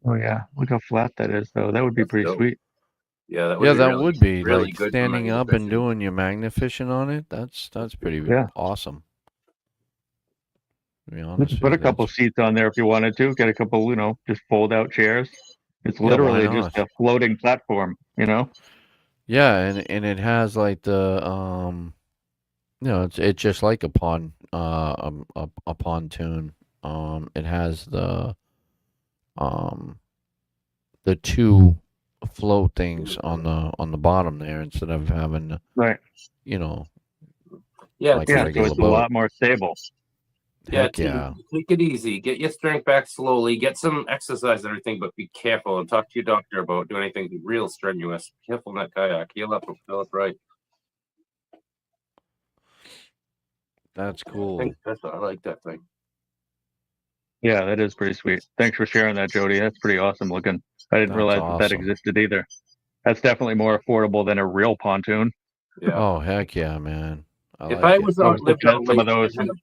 Oh yeah, look how flat that is, though. That would be That's pretty dope. sweet. Yeah, that would Yeah, be that really, would be really like good for standing up and magnification. doing your magnifishing on it. That's pretty Yeah. awesome. To be You honest could with put a you, couple seats on there if you wanted to. Get a couple, just fold out chairs. It's yeah, why literally just not? a floating platform. Yeah, and it has like it's just like a a pontoon. It has um the two float things on the bottom there instead of having Right. you know Yeah, like a Yeah, so regular it's a boat. lot more stable. Heck yeah. take it easy. Get your strength back slowly. Get some exercise and everything, but be careful and talk to your doctor about doing anything real strenuous. Careful in that kayak. Heal up and feel it right. That's I cool. think I like that thing. Yeah, that is pretty sweet. Thanks for sharing that, Jody. That's pretty awesome looking. I didn't That's realize that awesome. existed either. That's definitely more affordable than a real pontoon. Yeah. Oh heck yeah, man. I If like I it. was I was lived looking on a at some of lake, those.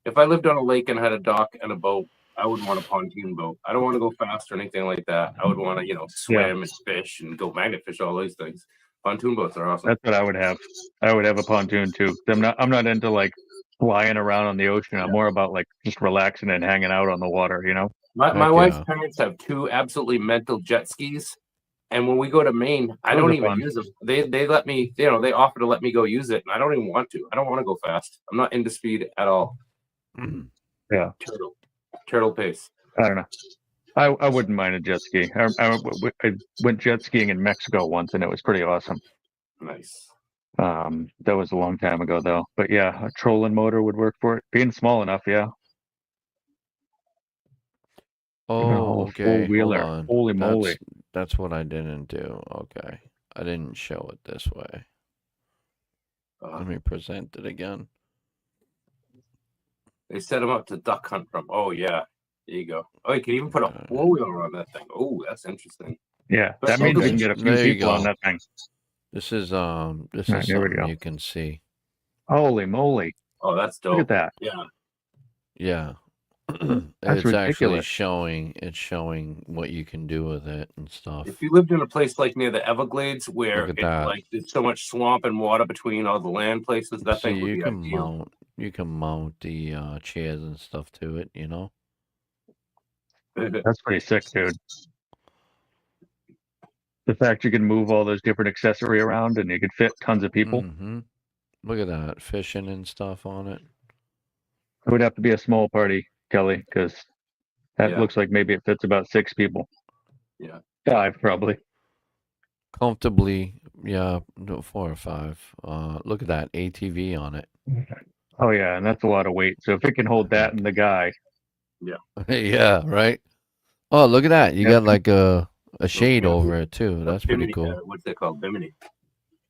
if I lived on a lake and had a dock and a boat, I would want a pontoon boat. I don't want to go fast or anything like that. I would want to, swim and fish and go magnet fish, all these things. Pontoon boats are awesome. That's what I would have. I would have a pontoon too. I'm not into like flying around on the ocean. I'm more about like just relaxing and hanging out on the water. My Heck wife's yeah. parents have two absolutely mental jet skis, and when we go to Maine, I Those don't are even fun. use them. They let me, they offer to let me go use it, and I don't even want to. I don't want to go fast. I'm not into speed at all. Yeah. Turtle pace. I don't know. I wouldn't mind a jet ski. I went jet skiing in Mexico once, and it was pretty awesome. Nice. That was a long time ago, though. But yeah, a trolling motor would work for it. Being small enough, yeah. Oh, okay. Hold Four-wheeler. on. Holy moly. That's what I didn't do. Okay. I didn't show it this way. Let me present it again. They set them up to duck hunt from. Oh yeah. There you go. Oh, you can even put a four-wheeler on that thing. Oh, that's interesting. Yeah, But that means okay. you can get a few There you people on go. that thing. This is Right, there we something go. you can see. Holy moly. Oh, that's dope. Look at that. Yeah. Yeah. That's It's actually ridiculous. showing what you can do with it and stuff. If you lived in a place like near the Everglades where Look at it's that. like there's so much swamp and water between all the land places, that See, thing would you be can ideal. mount the chairs and stuff to it, you know? That's pretty sick, dude. The fact you can move all those different accessory around and you could fit tons of people. Mm-hmm. Look at that, fishing and stuff on it. It would have to be a small party, Kelly, because that Yeah. looks like maybe it fits about 6 people. Yeah. 5 probably. Comfortably, yeah, no, 4 or 5. Look at that ATV on it. Oh yeah, and that's a lot of weight. So if it can hold that and the guy, Yeah, right. Oh, look at that! You Yep. got like a shade over it too. That's pretty Bimini, cool. what's that called? Bimini.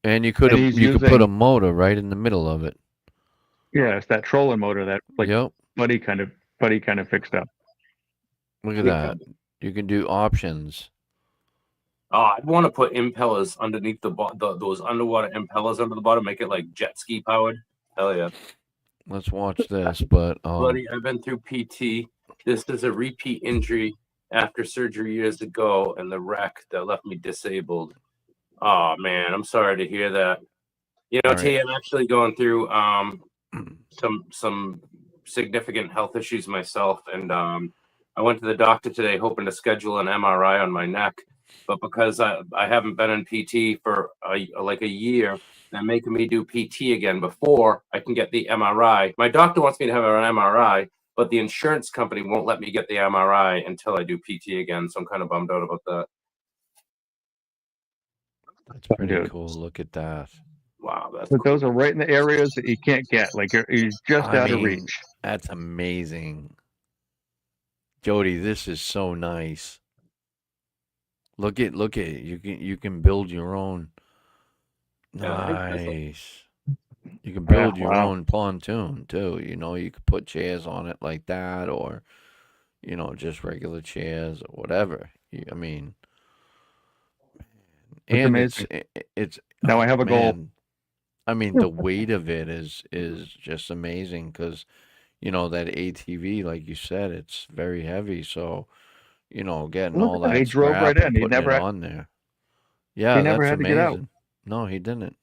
And you could And he's put using- a motor right in the middle of it. yeah, it's that trolling motor that like Yep. Buddy kind of fixed up. Look at Sweet. that. You can do options. Oh, I'd want to put impellers underneath those underwater impellers under the bottom, make it like jet ski powered. Hell yeah. Let's watch this. But Buddy, I've been through PT. This is a repeat injury after surgery years ago and the wreck that left me disabled. Oh man, I'm sorry to hear that. You know, All right. T, I'm actually going through some significant health issues myself, and I went to the doctor today hoping to schedule an MRI on my neck, but because I haven't been in PT for like a year, they're making me do PT again before I can get the MRI. My doctor wants me to have an MRI, but the insurance company won't let me get the MRI until I do PT again, so I'm kind of bummed out about that. That's pretty Dude. cool. Look at that. Wow, that's But cool. those are right in the areas that you can't get. Like you're just out of reach. That's amazing. Jody, this is so nice. Look at you can build your own. Nice. You can build your wow. own pontoon too. You know, you could put chairs on it like that, or just regular chairs or whatever. I mean, It's and amazing. it's Now I have a goal. man. I mean, the weight of it is just amazing because that ATV, like you said, it's very heavy. So getting Look all at that. that He drove scrap right and in. He putting it never had, on there. he Yeah, never that's had to get out. amazing. No, he didn't.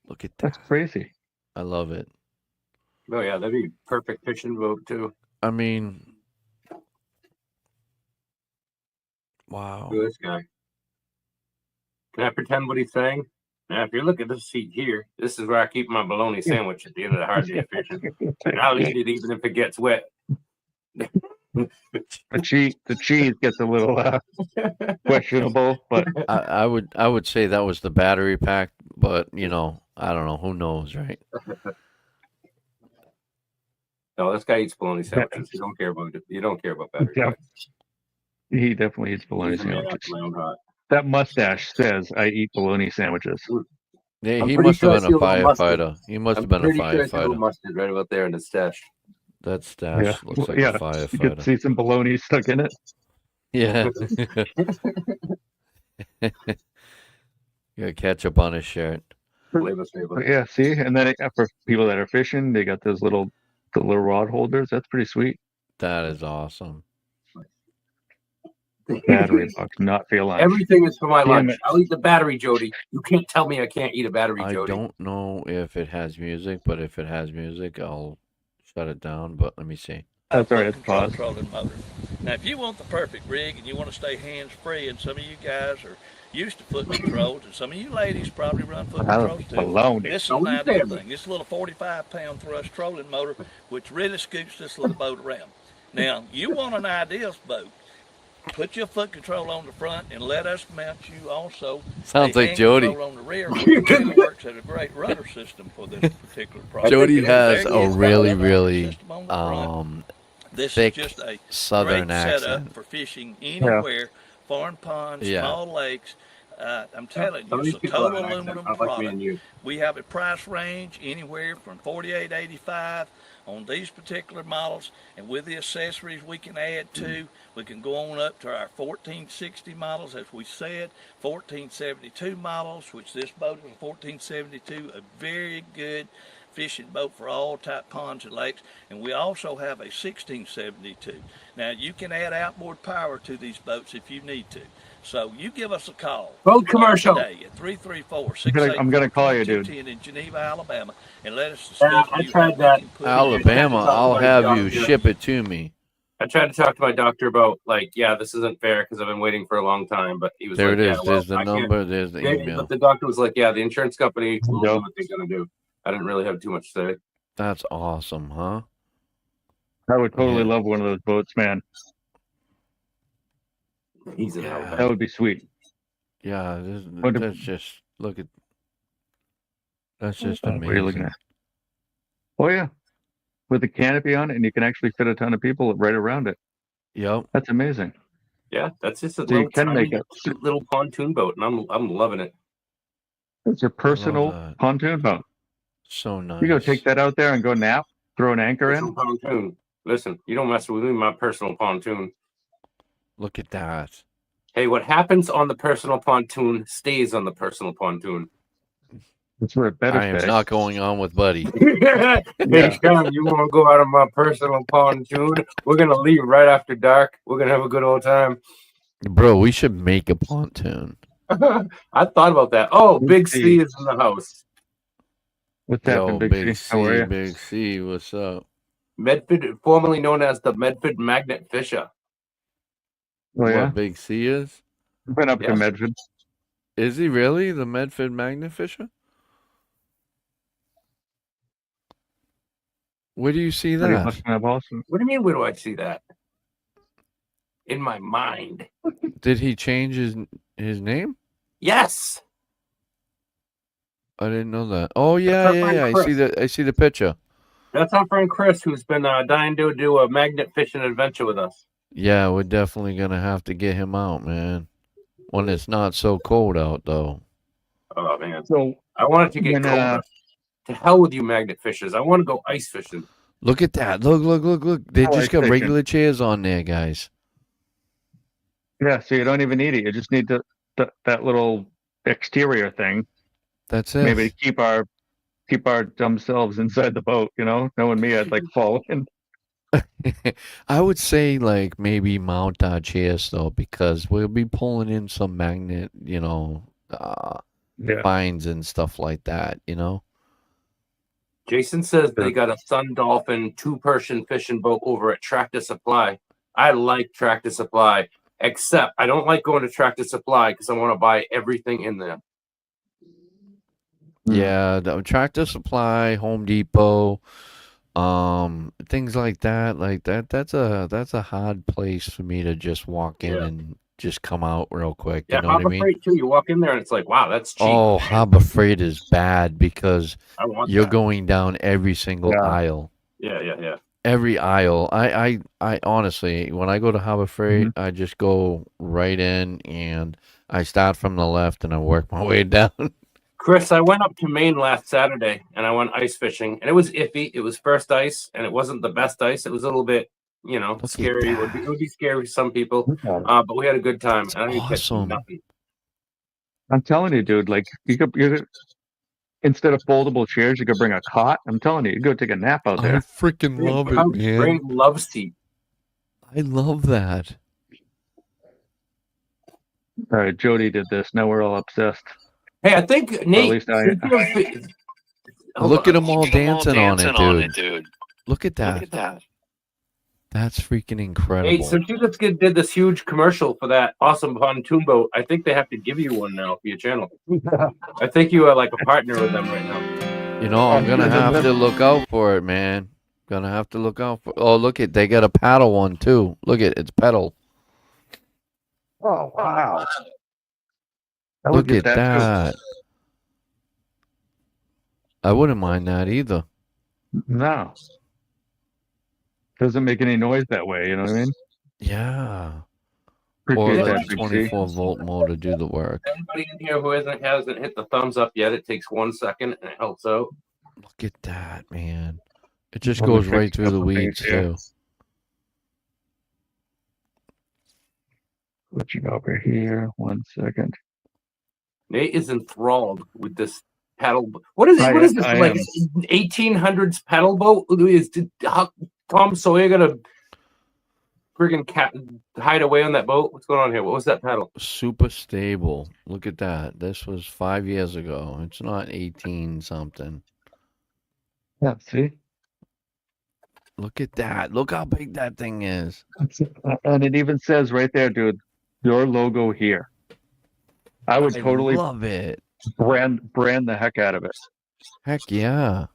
Look at That's that. crazy. I love it. Oh yeah, that'd be perfect fishing boat too. I mean, wow. Look at this guy. Can I pretend what he's saying? Now, if you look at this seat here, this is where I keep my bologna sandwich at the end of the hard day of fishing. And I'll eat it even if it gets wet. The cheese gets a little questionable, but I would say that was the battery pack, but I don't know. Who knows, right? No, this guy eats bologna sandwiches. You don't care about it. You don't care about battery Yeah. packs. he definitely eats bologna He's a man sandwiches. after my own heart. That mustache says I eat bologna sandwiches. Yeah, I'm he pretty must sure I have been see a a little mustard. firefighter. He must I'm have been a pretty sure I see a little firefighter. mustard right about there in the stash. That stash looks like a You can firefighter. see some bologna stuck in it. Yeah. Got ketchup on his shirt. Flavor. But yeah, see, and then for people that are fishing, they got those the little rod holders. That's pretty sweet. That is awesome. Battery box, not for your lunch. Everything is for my Damn lunch. it. I'll eat the battery, Jody. You can't tell me I can't eat a battery, I Jody. don't know if it has music, but if it has music, I'll shut it down. But let me see. That's all right. Foot It's control paused. trolling motor. Now, if you want the perfect rig and you want to stay hands-free, and some of you guys are used to foot controls, and some of you ladies probably run foot controls too, Bologna. this is Don't an you ideal dare me. thing. This little 45-pound thrust trolling motor, which really scoots this little boat around. Now, you want an ideal boat, put your foot control on the front and let us mount you also Sounds a like hand Jody. control on the rear, which really works as a great rudder system for this particular project. Jody There has is a no really, rudder really system on the front. This thick is just a southern great setup accent. for fishing anywhere, foreign ponds, Yeah. small lakes. I'm telling Some you, of these it's a people have total an accent, aluminum not like me product. and you. We have a price range anywhere from $48.85 on these particular models, and with the accessories we can add to, we can go on up to our 1460 models, as we said, 1472 models, which this boat is a 1472, a very good fishing boat for all type ponds and lakes. And we also have a 1672. Now you can add outboard power to these boats if you need to. So you give us a call. Boat commercial. Today at I'm gonna call you, dude. 334-684-2210 in Geneva, Alabama, and let us discuss I with you tried how we that. can put Alabama, Yeah, I'll my have you doctor. ship it to me. I tried to talk to my doctor about, like, yeah, this isn't fair because I've been waiting for a long time. But he was There like, it is. yeah, well, There's the I can't- number. There's the email. But the doctor was like, yeah, the insurance company will Go. do what they're going to do. I didn't really have too much to say. That's awesome, huh? I would totally Yeah. love one of those boats, man. He's an Yeah. Alabama. That would be sweet. Yeah, What the- that's just look at. That's just What are you looking amazing. at? Oh yeah, with the canopy on it, and you can actually fit a ton of people right around it. Yep. That's amazing. Yeah, that's just a So you little can tiny, make it. cute little pontoon boat, and I'm loving it. It's your personal that. pontoon boat. So nice. You go take that out there and go nap, throw an anchor Personal in. pontoon. Listen, you don't mess with me, my personal pontoon. Look at that. Hey, what happens on the personal pontoon stays on the personal pontoon. That's where it better I am stay. not going on with Buddy. Hey, Sean, you want to go out on my personal pontoon? We're going to leave right after dark. We're going to have a good old time. Bro, we should make a pontoon. I thought about that. Oh, Big C is in the house. What's Yo, happening, Big C? How are C, you? Big C, what's up? Medford, formerly known as the Medford Magnet Fisher. Oh yeah, What Big C is? I've been up to Yes. Medford. Is he really the Medford Magnet Fisher? Where do you see Pretty that? much in Boston. What do you mean, where do I see that? In my mind. Did he change his name? Yes. I didn't know that. Oh That's yeah, our yeah, friend yeah. I Chris. see the picture. That's our friend Chris, who's been dying to do a magnet fishing adventure with us. Yeah, we're definitely gonna have to get him out, man. When it's not so cold out, though. Oh man, So I want it to get when colder. To hell with you, magnet fishers. I want to go ice fishing. Look at that! Look! They Oh, just ice got fishing. regular chairs on there, guys. yeah, so you don't even need it. You just need that little exterior thing, That's it. maybe to keep our dumb selves inside the boat. You know, knowing me, I'd like fall in. I would say like maybe mount our chairs though, because we'll be pulling in some magnet, Yeah. finds and stuff like that. Jason says they got a Sun Dolphin 2-person fishing boat over at Tractor Supply. I like Tractor Supply, except I don't like going to Tractor Supply because I want to buy everything in there. Yeah, the Tractor Supply, Home Depot, things like that. Like that's a hard place for me to just walk in and just come out real quick. Yeah, You know what I Harbor mean? Freight too. You walk in there and it's like, wow, that's cheap. Oh, Harbor Freight is bad because I want you're that. going down every single aisle. Yeah. Every aisle. I honestly, when I go to Harbor Freight, I just go right in and I start from the left and I work my way down. Chris, I went up to Maine last Saturday and I went ice fishing and it was iffy. It was first ice and it wasn't the best ice. It was a little bit, scary. It would be scary for some people, but we had a good time. And I didn't catch nothing. I'm telling you, dude. Like you could instead of foldable chairs, you could bring a cot. I'm telling you, you go take a nap out I there. freaking love it, man. Bring love seat. I love that. All right, Jody did this. Now we're all obsessed. Hey, I think Nate. Look at them all dancing on it, dude. Look at that. That's freaking incredible. Hey, since you just did this huge commercial for that awesome pontoon boat, I think they have to give you one now for your channel. I think you are like a partner with them right now. I'm gonna have to look out for it, man. Gonna have to look out for. Oh, look at they got a paddle one too. Look at it's pedal. Oh wow! Look at that. I wouldn't mind that either. No. Doesn't make any noise that way, you know what I mean? Yeah. Appreciate Or that, like Big 24-volt motor to do the work. Anybody in here who hasn't hit the thumbs up yet, it takes 1 second and it helps out. Look at that, man. It just goes right through the weeds too. Switching over here, 1 second. Nate is enthralled with this paddle. What is it? What is this? Like 1800s paddle boat? Is Tom Sawyer gonna friggin' hide away on that boat? What's going on here? What was that paddle? Super stable. Look at that. This was 5 years ago. It's not 18 something. Yeah, see? Look at that. Look how big that thing is. And it even says right there, dude, your logo here. I would totally love it. Brand the heck out of it. Heck yeah.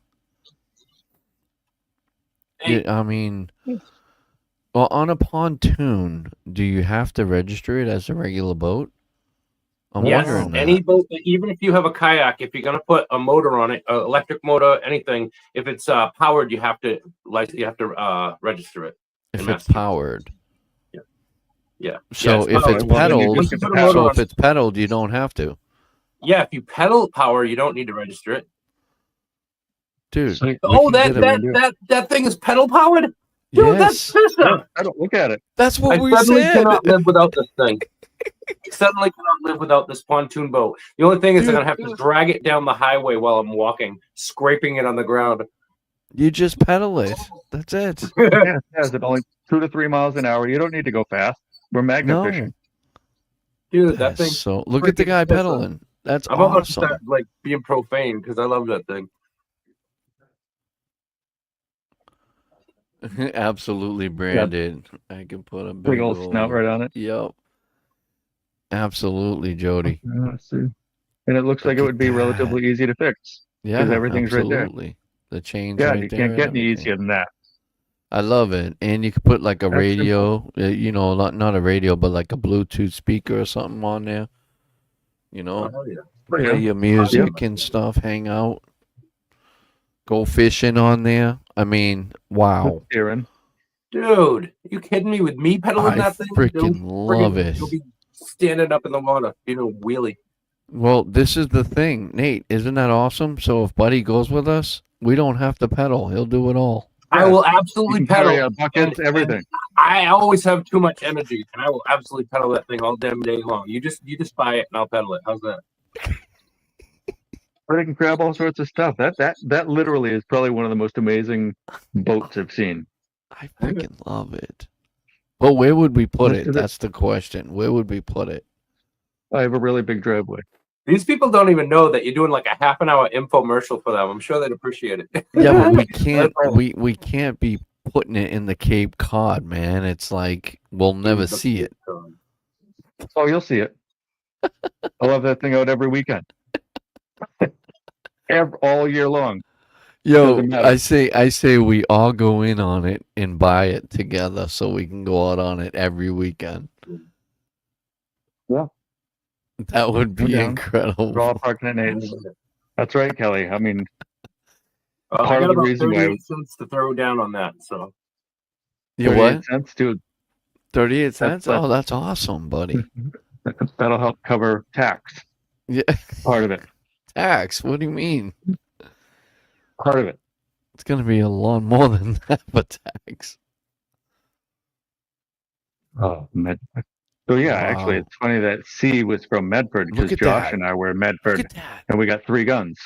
Hey. I mean, well, on a pontoon, do you have to register it as a regular boat? I'm wondering that. Any boat, even if you have a kayak, if you're gonna put a motor on it, electric motor, anything, if it's powered, you have to register it. If it's powered. Yeah. So if it's pedaled, you don't have to. Yeah, if you pedal power, you don't need to register it. Dude. Oh, that thing is pedal powered? Dude, yes. That's awesome. I don't look at it. That's what we suddenly said. Cannot live without this thing. Suddenly cannot live without this pontoon boat. The only thing is I'm gonna have to drag it down the highway while I'm walking, scraping it on the ground. You just pedal it. That's it. Yeah, it's only 2 to 3 miles an hour. You don't need to go fast. We're magnet fishing. Dude, that thing. So look at the guy pedaling. That's I'm about to awesome. start like being profane because I love that thing. Absolutely branded. Yep. I can put a big old snout right on it. Yep. Absolutely, Jody. See. And it looks like it would be relatively easy to fix. Yeah, because everything's right there. The chain's right there. Yeah, you can't get any easier than that. I love it. And you could put like a radio, not a radio, but like a Bluetooth speaker or something on there. Oh, yeah. Play your music and stuff, hang out, go fishing on there. I mean, wow. Aaron. Dude, you kidding me with me pedaling I that thing? freaking love it. You'll be standing up in the water, wheelie. Well, this is the thing, Nate. Isn't that awesome? So if Buddy goes with us, we don't have to pedal. He'll do it all. I will You absolutely can pedal. carry buckets, everything. I always have too much energy, and I will absolutely pedal that thing all damn day long. You just buy it, and I'll pedal it. How's that? But it can grab all sorts of stuff. That literally is probably one of the most amazing boats I've seen. I freaking love it. Well, where would we put Look it? at it. That's the question. Where would we put it? I have a really big driveway. These people don't even know that you're doing like a half an hour infomercial for them. I'm sure they'd appreciate it. Yeah, but we can't. We can't be putting it in the Cape Cod, man. It's like we'll never see it. Oh, you'll see it. I love that thing out every weekend. All year long. Yo, Doesn't matter. I say we all go in on it and buy it together so we can go out on it every weekend. Yeah. That would be We're down. incredible. We're all parking at Nate's. That's right, Kelly. I mean, I part got of the about reason why 38 cents to throw down on that. So You 38 what? cents, dude. 38 cents? That's- Oh, that's awesome, buddy. That'll help cover tax. Yeah. Part of it. Tax? What do you mean? Part of it. It's going to be a lot more than that for tax. Oh, Medford. So yeah, actually, Wow. it's funny that C was from Medford Look because at Josh that. and I were in Look Medford, at that. and we got 3 guns.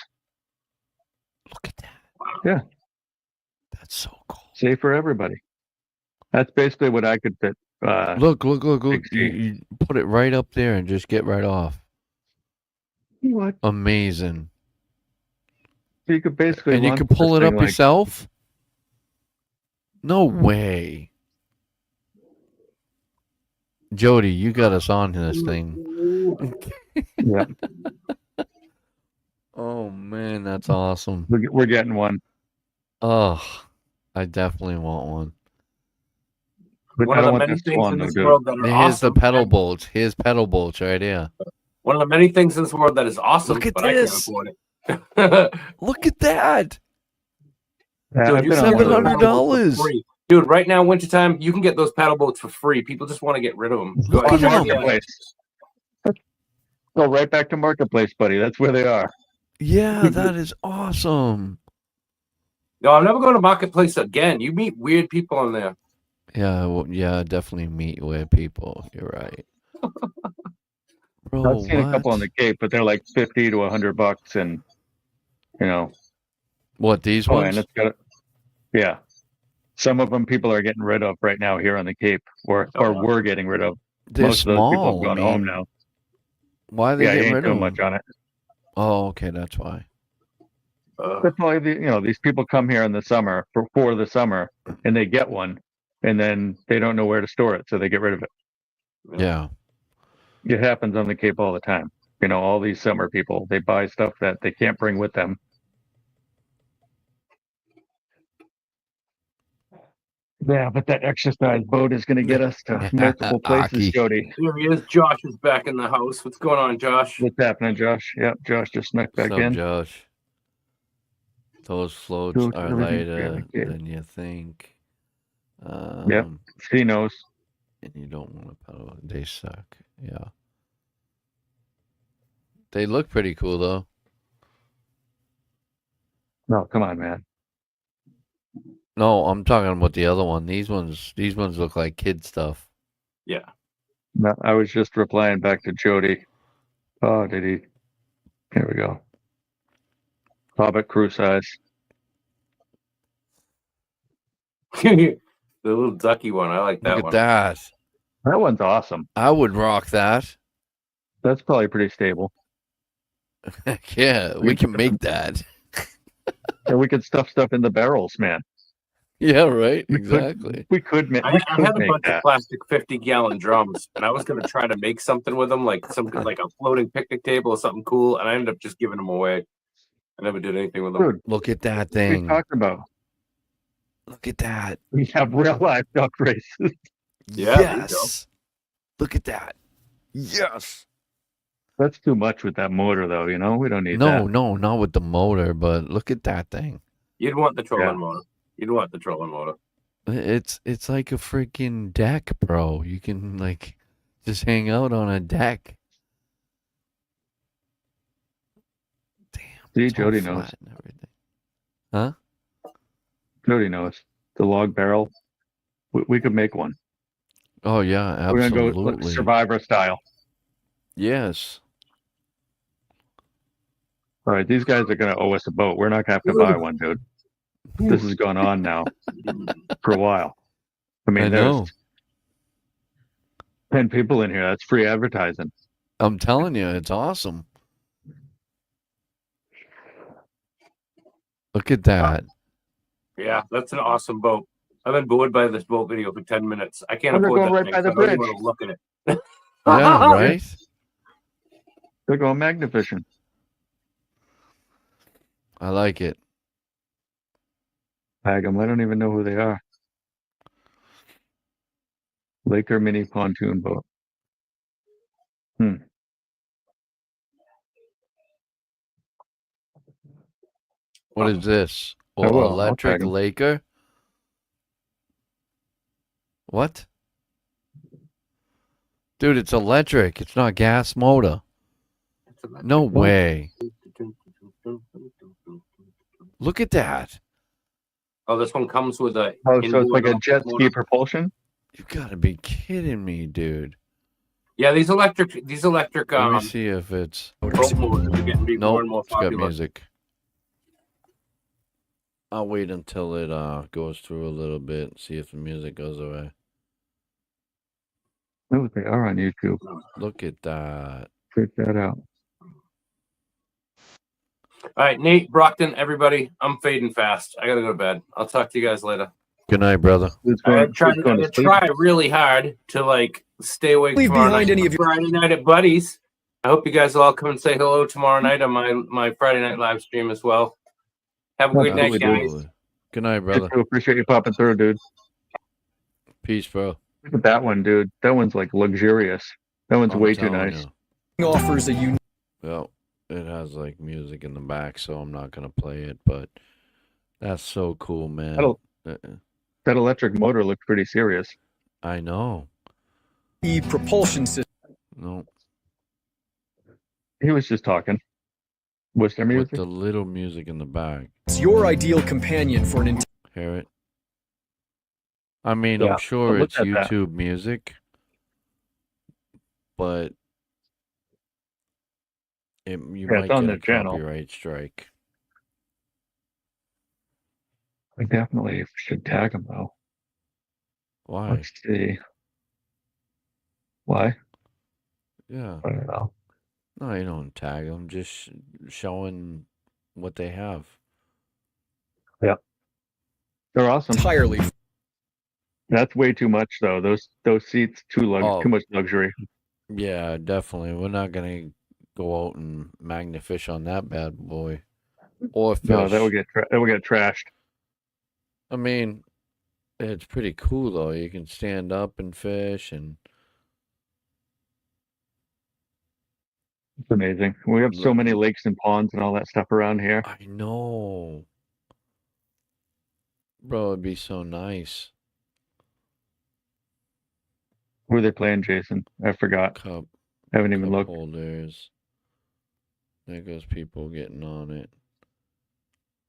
Look at that. Yeah. That's so cool. Safe for everybody. That's basically what I could fit. Look. Big C. You put it right up there and just get right off. What? Amazing. So you could basically And you launch can pull this it up thing like- yourself? No way. Jody, you got us on this thing. Yeah, Oh, man, that's awesome. we're getting one. Oh, I definitely want one. But one I of don't the want many this things one in to this do. world that are Here's awesome. the pedal bolts. Here's pedal bolts right here. One of the many things in this world that is awesome, Look at but this. I can't afford it. Look at that. Yeah, Dude, I've you been can on get one those of those. paddle boats $700. for free. Dude, right now, wintertime, you can get those paddle boats for free. People just want to get rid of them. Go Look On at ahead. them. Marketplace. Go right back to Marketplace, buddy. That's where they are. Yeah, that is awesome. No, I'm never going to Marketplace again. You meet weird people on there. Yeah, well, yeah, definitely meet weird people. You're right. Bro, I've seen a couple on the Cape, but they're like $50 to $100, and you know, What, these oh, ones? and it's got, yeah. Some of them people are getting rid of right now here on the Cape, or we're getting rid of. They're Most of those people small. have gone I home mean, now. why are they Yeah, you getting ain't rid of doing them? much on it. Oh, okay, that's why. But probably these people come here in the summer for the summer, and they get one, and then they don't know where to store it, so they get rid of it. Yeah. It happens on the Cape all the time. All these summer people, they buy stuff that they can't bring with them. Yeah, but that exercise boat is going to get us to multiple places, Aki. Jody. Here he is. Josh is back in the house. What's going on, Josh? What's happening, Josh? Yep, Josh just snuck What's back up, in. Josh? Those floats Dude, are everything's lighter fairly good. than you think. Yep. He knows. And you don't want to pedal. They suck. Yeah. They look pretty cool, though. No, come on, man. No, I'm talking about the other one. These ones look like kid stuff. Yeah. No, I was just replying back to Jody. Oh, did he? Here we go. Hobbit crew size. The little ducky one. I like that Look at one. that. That one's awesome. I would rock that. That's probably pretty stable. Yeah, we can make that. And we could stuff stuff in the barrels, man. Yeah, right. We could- Exactly. We could make. I We had could a make bunch that. of plastic 50-gallon drums, and I was going to try to make something with them, like a floating picnic table or something cool, and I ended up just giving them away. I never did anything with them. Dude, Look at that we thing. talked about. Look at that. We have real life duck races. Yeah, there you go. Yes. Look at that. Yes. That's too much with that motor, though. You know, we don't need No, that. no, not with the motor, but look at that thing. You'd want the trolling Yeah. motor. You'd want the trolling motor. It's like a freaking deck, bro. You can like just hang out on a deck. Damn. See, it's all Jody knows. flat and everything. Huh? Jody knows the log barrel. We could make one. Oh yeah, We're gonna go absolutely. Survivor style. Yes. All right, these guys are gonna owe us a boat. We're not gonna have to buy one, dude. This has gone on now for a while. I mean, I know. there's 10 people in here. That's free advertising. I'm telling you, it's awesome. Look at that. Yeah, that's an awesome boat. I've been bored by this boat video for 10 minutes. I can't They're afford going that right thing, by the so I don't even bridge. want to look at it. Yeah, right? They're going magna fishing. I like it. Tag them. I don't even know who they are. Laker mini pontoon boat. What is this? I will. I'll Electric tag 'em. Laker? What? Dude, it's electric. It's not gas motor. No way. Look at that. Oh, this one comes with a. Oh, so it's like a inboard jet ski motor. propulsion? You gotta be kidding me, dude. Yeah, these electric. Let me see if it's. Boat motors are getting more Nope, and more it's got popular. music. I'll wait until it goes through a little bit, see if the music goes away. No, they are on YouTube. Look at that. Check that out. All right, Nate, Brockton, everybody, I'm fading fast. I gotta go to bed. I'll talk to you guys later. Good night, brother. Who's I going, try, who's going to I sleep? try really hard to like stay awake Leave tomorrow behind night. any of your- Friday night at Buddy's. I hope you guys will all come and say hello tomorrow night on my Friday night live stream as well. Have a good night, Absolutely, guys. Absolutely. Good night, I brother. appreciate you popping through, dude. Peace, bro. Look at that one, dude. That one's like luxurious. That one's I'm way too telling nice. you. offers a unique Well, it has like music in the back, so I'm not gonna play it. But that's so cool, man. That'll- Uh, That electric motor looks pretty serious. I know. propulsion system. No, He was just talking. Was there with music? the little music in the back. It's your ideal companion for an Hear it? I mean, Yeah, I'm sure but look it's at that. YouTube music, but you Yeah, might it's on get their a channel. copyright strike. I definitely should tag him though. Why? Let's see. Why? Yeah. I don't know. No, you don't tag them. Just showing what they have. They're awesome. entirely That's way too much though. Those seats too Oh. too much luxury. Yeah, definitely. We're not gonna go out and magnifish on that bad boy, or fish. No, that would get trashed. I mean, it's pretty cool though. You can stand up and fish, and It's amazing. We have so many lakes and ponds and all that stuff around here. I know, bro. It'd be so nice. Who are they playing, Jason? I forgot. Cup, I haven't even cup looked. holders. There goes people getting on it.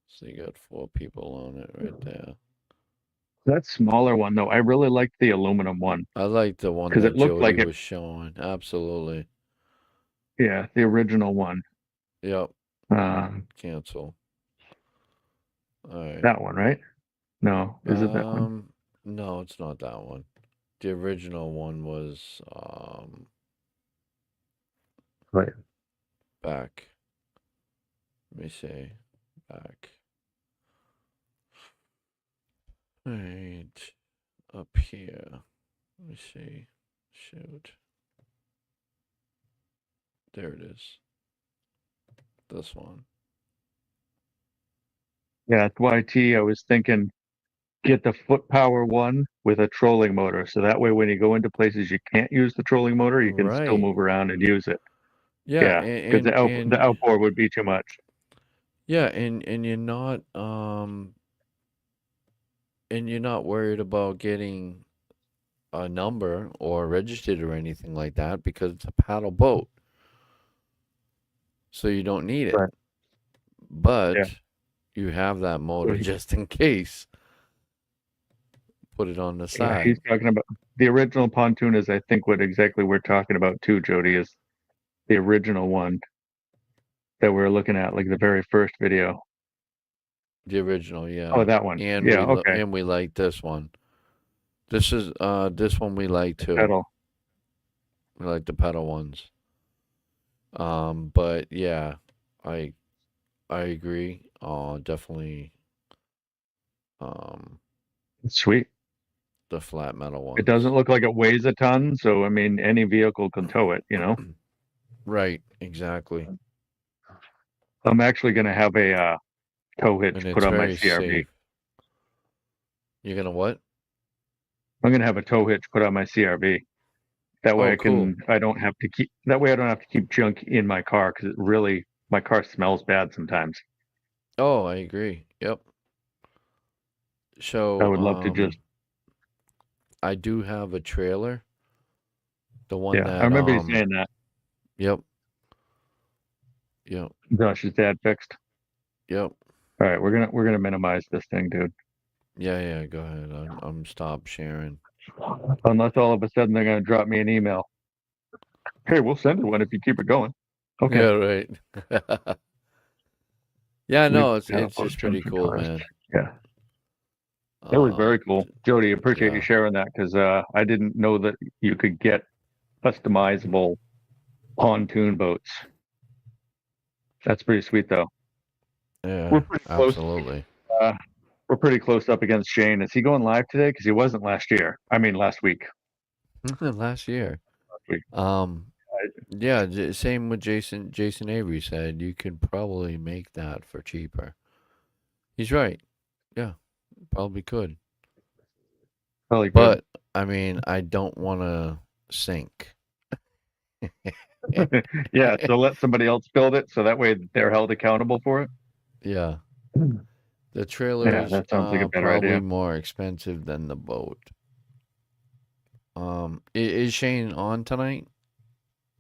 So you got 4 people on it right there. That smaller one though, I really liked the aluminum one. I like the one 'Cause that it looked Jody like it- was showing. Absolutely. Yeah, the original one. Yep. Um, Cancel. All right. that one, right? No, is it that one? No, it's not that one. The original one was Right. back. Let me see. Back. Right up here. Let me see. Shoot. There it is. This one. Yeah, it's YT. I was thinking get the foot power one with a trolling motor. So that way when you go into places you can't use the trolling motor, you can still Right. move around and use it. Yeah, because the and outboard would be too much. yeah, and you're not worried about getting a number or registered or anything like that because it's a paddle boat. So you don't need it. Right. But Yeah. you have that motor just in case. Put it on the Yeah, side. he's talking about the original pontoon is, I think, what exactly we're talking about too, Jody, is the original one that we're looking at, like the very first video. The original, yeah. Oh, that one. And Yeah, okay. and we like this one. This is this one we like too. Pedal. We like the pedal ones. But yeah, I agree. Definitely Sweet. the flat metal ones. It doesn't look like it weighs a ton, so I mean any vehicle can tow it, you know. Right, exactly. I'm actually gonna have a tow hitch And put it's on my very CRV. safe. You're gonna what? I'm gonna have a tow hitch put on my CRV. That way Oh, cool. I don't have to keep junk in my car because it really my car smells bad sometimes. Oh, I agree. Yep. So I would love to just I do have a trailer. The one yeah. that I remember you saying that. Yep. Yep. Josh's dad fixed. Yep. All right, we're gonna minimize this thing, dude. Yeah, go ahead. I'm stop sharing. Unless all of a sudden they're gonna drop me an email. Hey, we'll send you one if you keep it going. Okay. Yeah, right. Yeah, no, it's Yeah, just pretty cool, man. Yeah. It was very cool. Jody, appreciate you sharing that because I didn't know that you could get customizable pontoon boats. That's pretty sweet, though. Yeah, We're pretty close. absolutely. We're pretty close up against Shane. Is he going live today? Because he wasn't last week. Last year. week. Yeah, same with Jason. Jason Avery said you could probably make that for cheaper. He's right. Yeah, probably could. Probably But I mean, I don't want to sink. Yeah, so let somebody else build it, so that way they're held accountable for it. Yeah. The trailer is that sounds like a better probably idea. more expensive than the boat. Is Shane on tonight?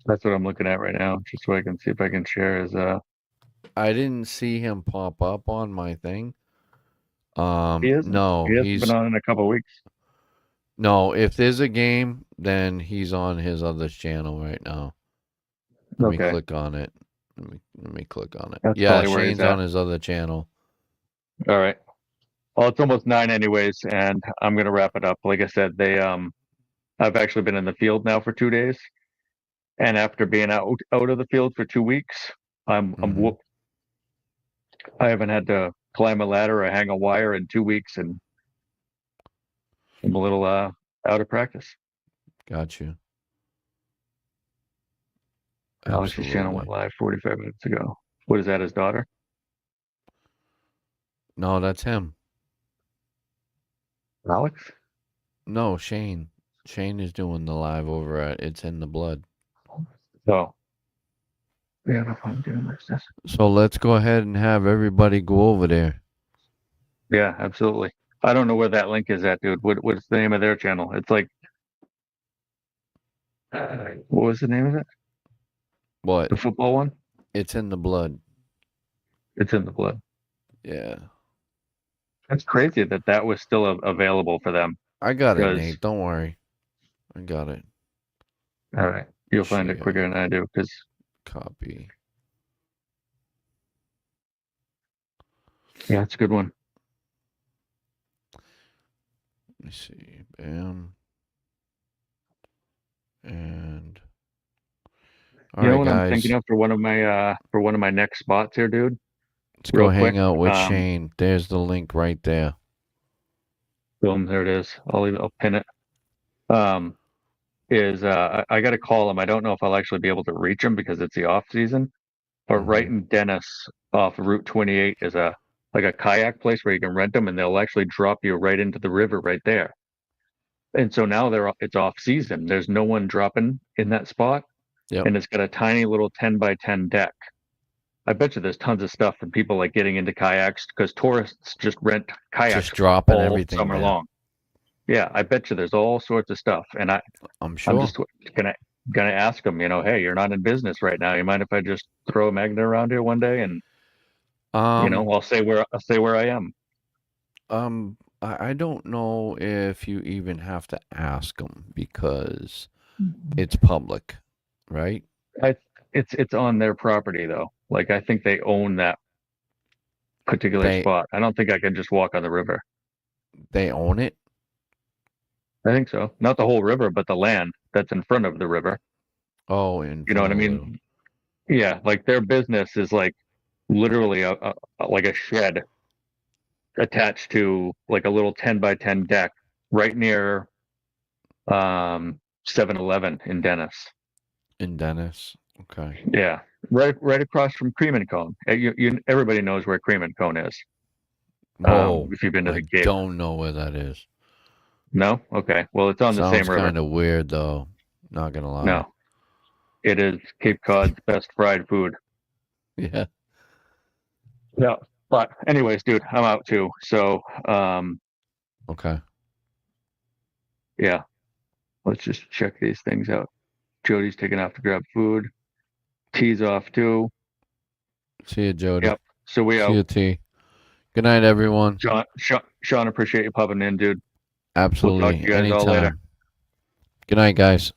That's what I'm looking at right now, just so I can see if I can share his. I didn't see him pop up on my thing. He isn't. No, He hasn't he's been on in a couple of weeks. no. If there's a game, then he's on his other channel right now. Let me click on it. Let me click on it. That's yeah, probably where he's Shane's at. on his other channel. All right. Well, it's almost 9 anyways, and I'm gonna wrap it up. Like I said, I've actually been in the field now for 2 days, and after being out of the field for 2 weeks, I'm whooped. I haven't had to climb a ladder or hang a wire in 2 weeks, and I'm a little out of practice. Got you. Alex's channel went live 45 minutes ago. What is that, his daughter? No, that's him. Alex? No, Shane. Shane is doing the live over at It's in the Blood. Oh. Yeah, no fun doing this. So let's go ahead and have everybody go over there. Yeah, absolutely. I don't know where that link is at, dude. What's the name of their channel? It's like, what was the name of it? What? The football one? It's in the Blood. It's in the Blood. Yeah. That's crazy that was still available for them. I got it, Nate. Don't worry. I got it. All right. You'll find it quicker than I do because. Copy. Yeah, it's a good one. Let me see. Bam. And you know what I'm thinking of for one of my next spots here, dude? Let's go hang out with Shane. There's the link right there. Boom, there it is. I'll pin it. I got to call him. I don't know if I'll actually be able to reach him because it's the off season. But right in Dennis, off Route 28, is a kayak place where you can rent them, and they'll actually drop you right into the river right there. And so now it's off season. There's no one dropping in that spot. Yep. and it's got a tiny little 10 by 10 deck. I bet you there's tons of stuff for people like getting into kayaks because tourists just rent kayaks Just dropping all everything summer there. long. Yeah, I bet you there's all sorts of stuff, and I'm I'm sure. just gonna ask them, hey, you're not in business right now. You mind if I just throw a magnet around here one day, and I'll say where I am. I don't know if you even have to ask them because it's public, right? It's on their property though. Like I think they own that particular spot. I don't think I can just walk on the river. They own it? I think so. Not the whole river, but the land that's in front of the river. Oh, You know what I mean? Yeah, like their business is like literally like a shed attached to like a little 10 by 10 deck right near 7-Eleven in Dennis. In Dennis. Okay. Yeah, right across from Cream and Cone. Everybody knows where Cream and Cone is. Oh, if you've been to the I Cape. don't know where that is. No? Okay. Well, it's on the same river. Sounds kind of weird, though. Not gonna lie. No, it is Cape Cod's best fried food. Yeah. Yeah. But anyways, dude, I'm out too. So, Okay. yeah, let's just check these things out. Jody's taking off to grab food. T's off too. See you, Jody. Yep. So we See out. you, T. Good night, everyone. Sean, appreciate you popping in, dude. Absolutely. We'll talk to you guys all later. Anytime. Good night, guys.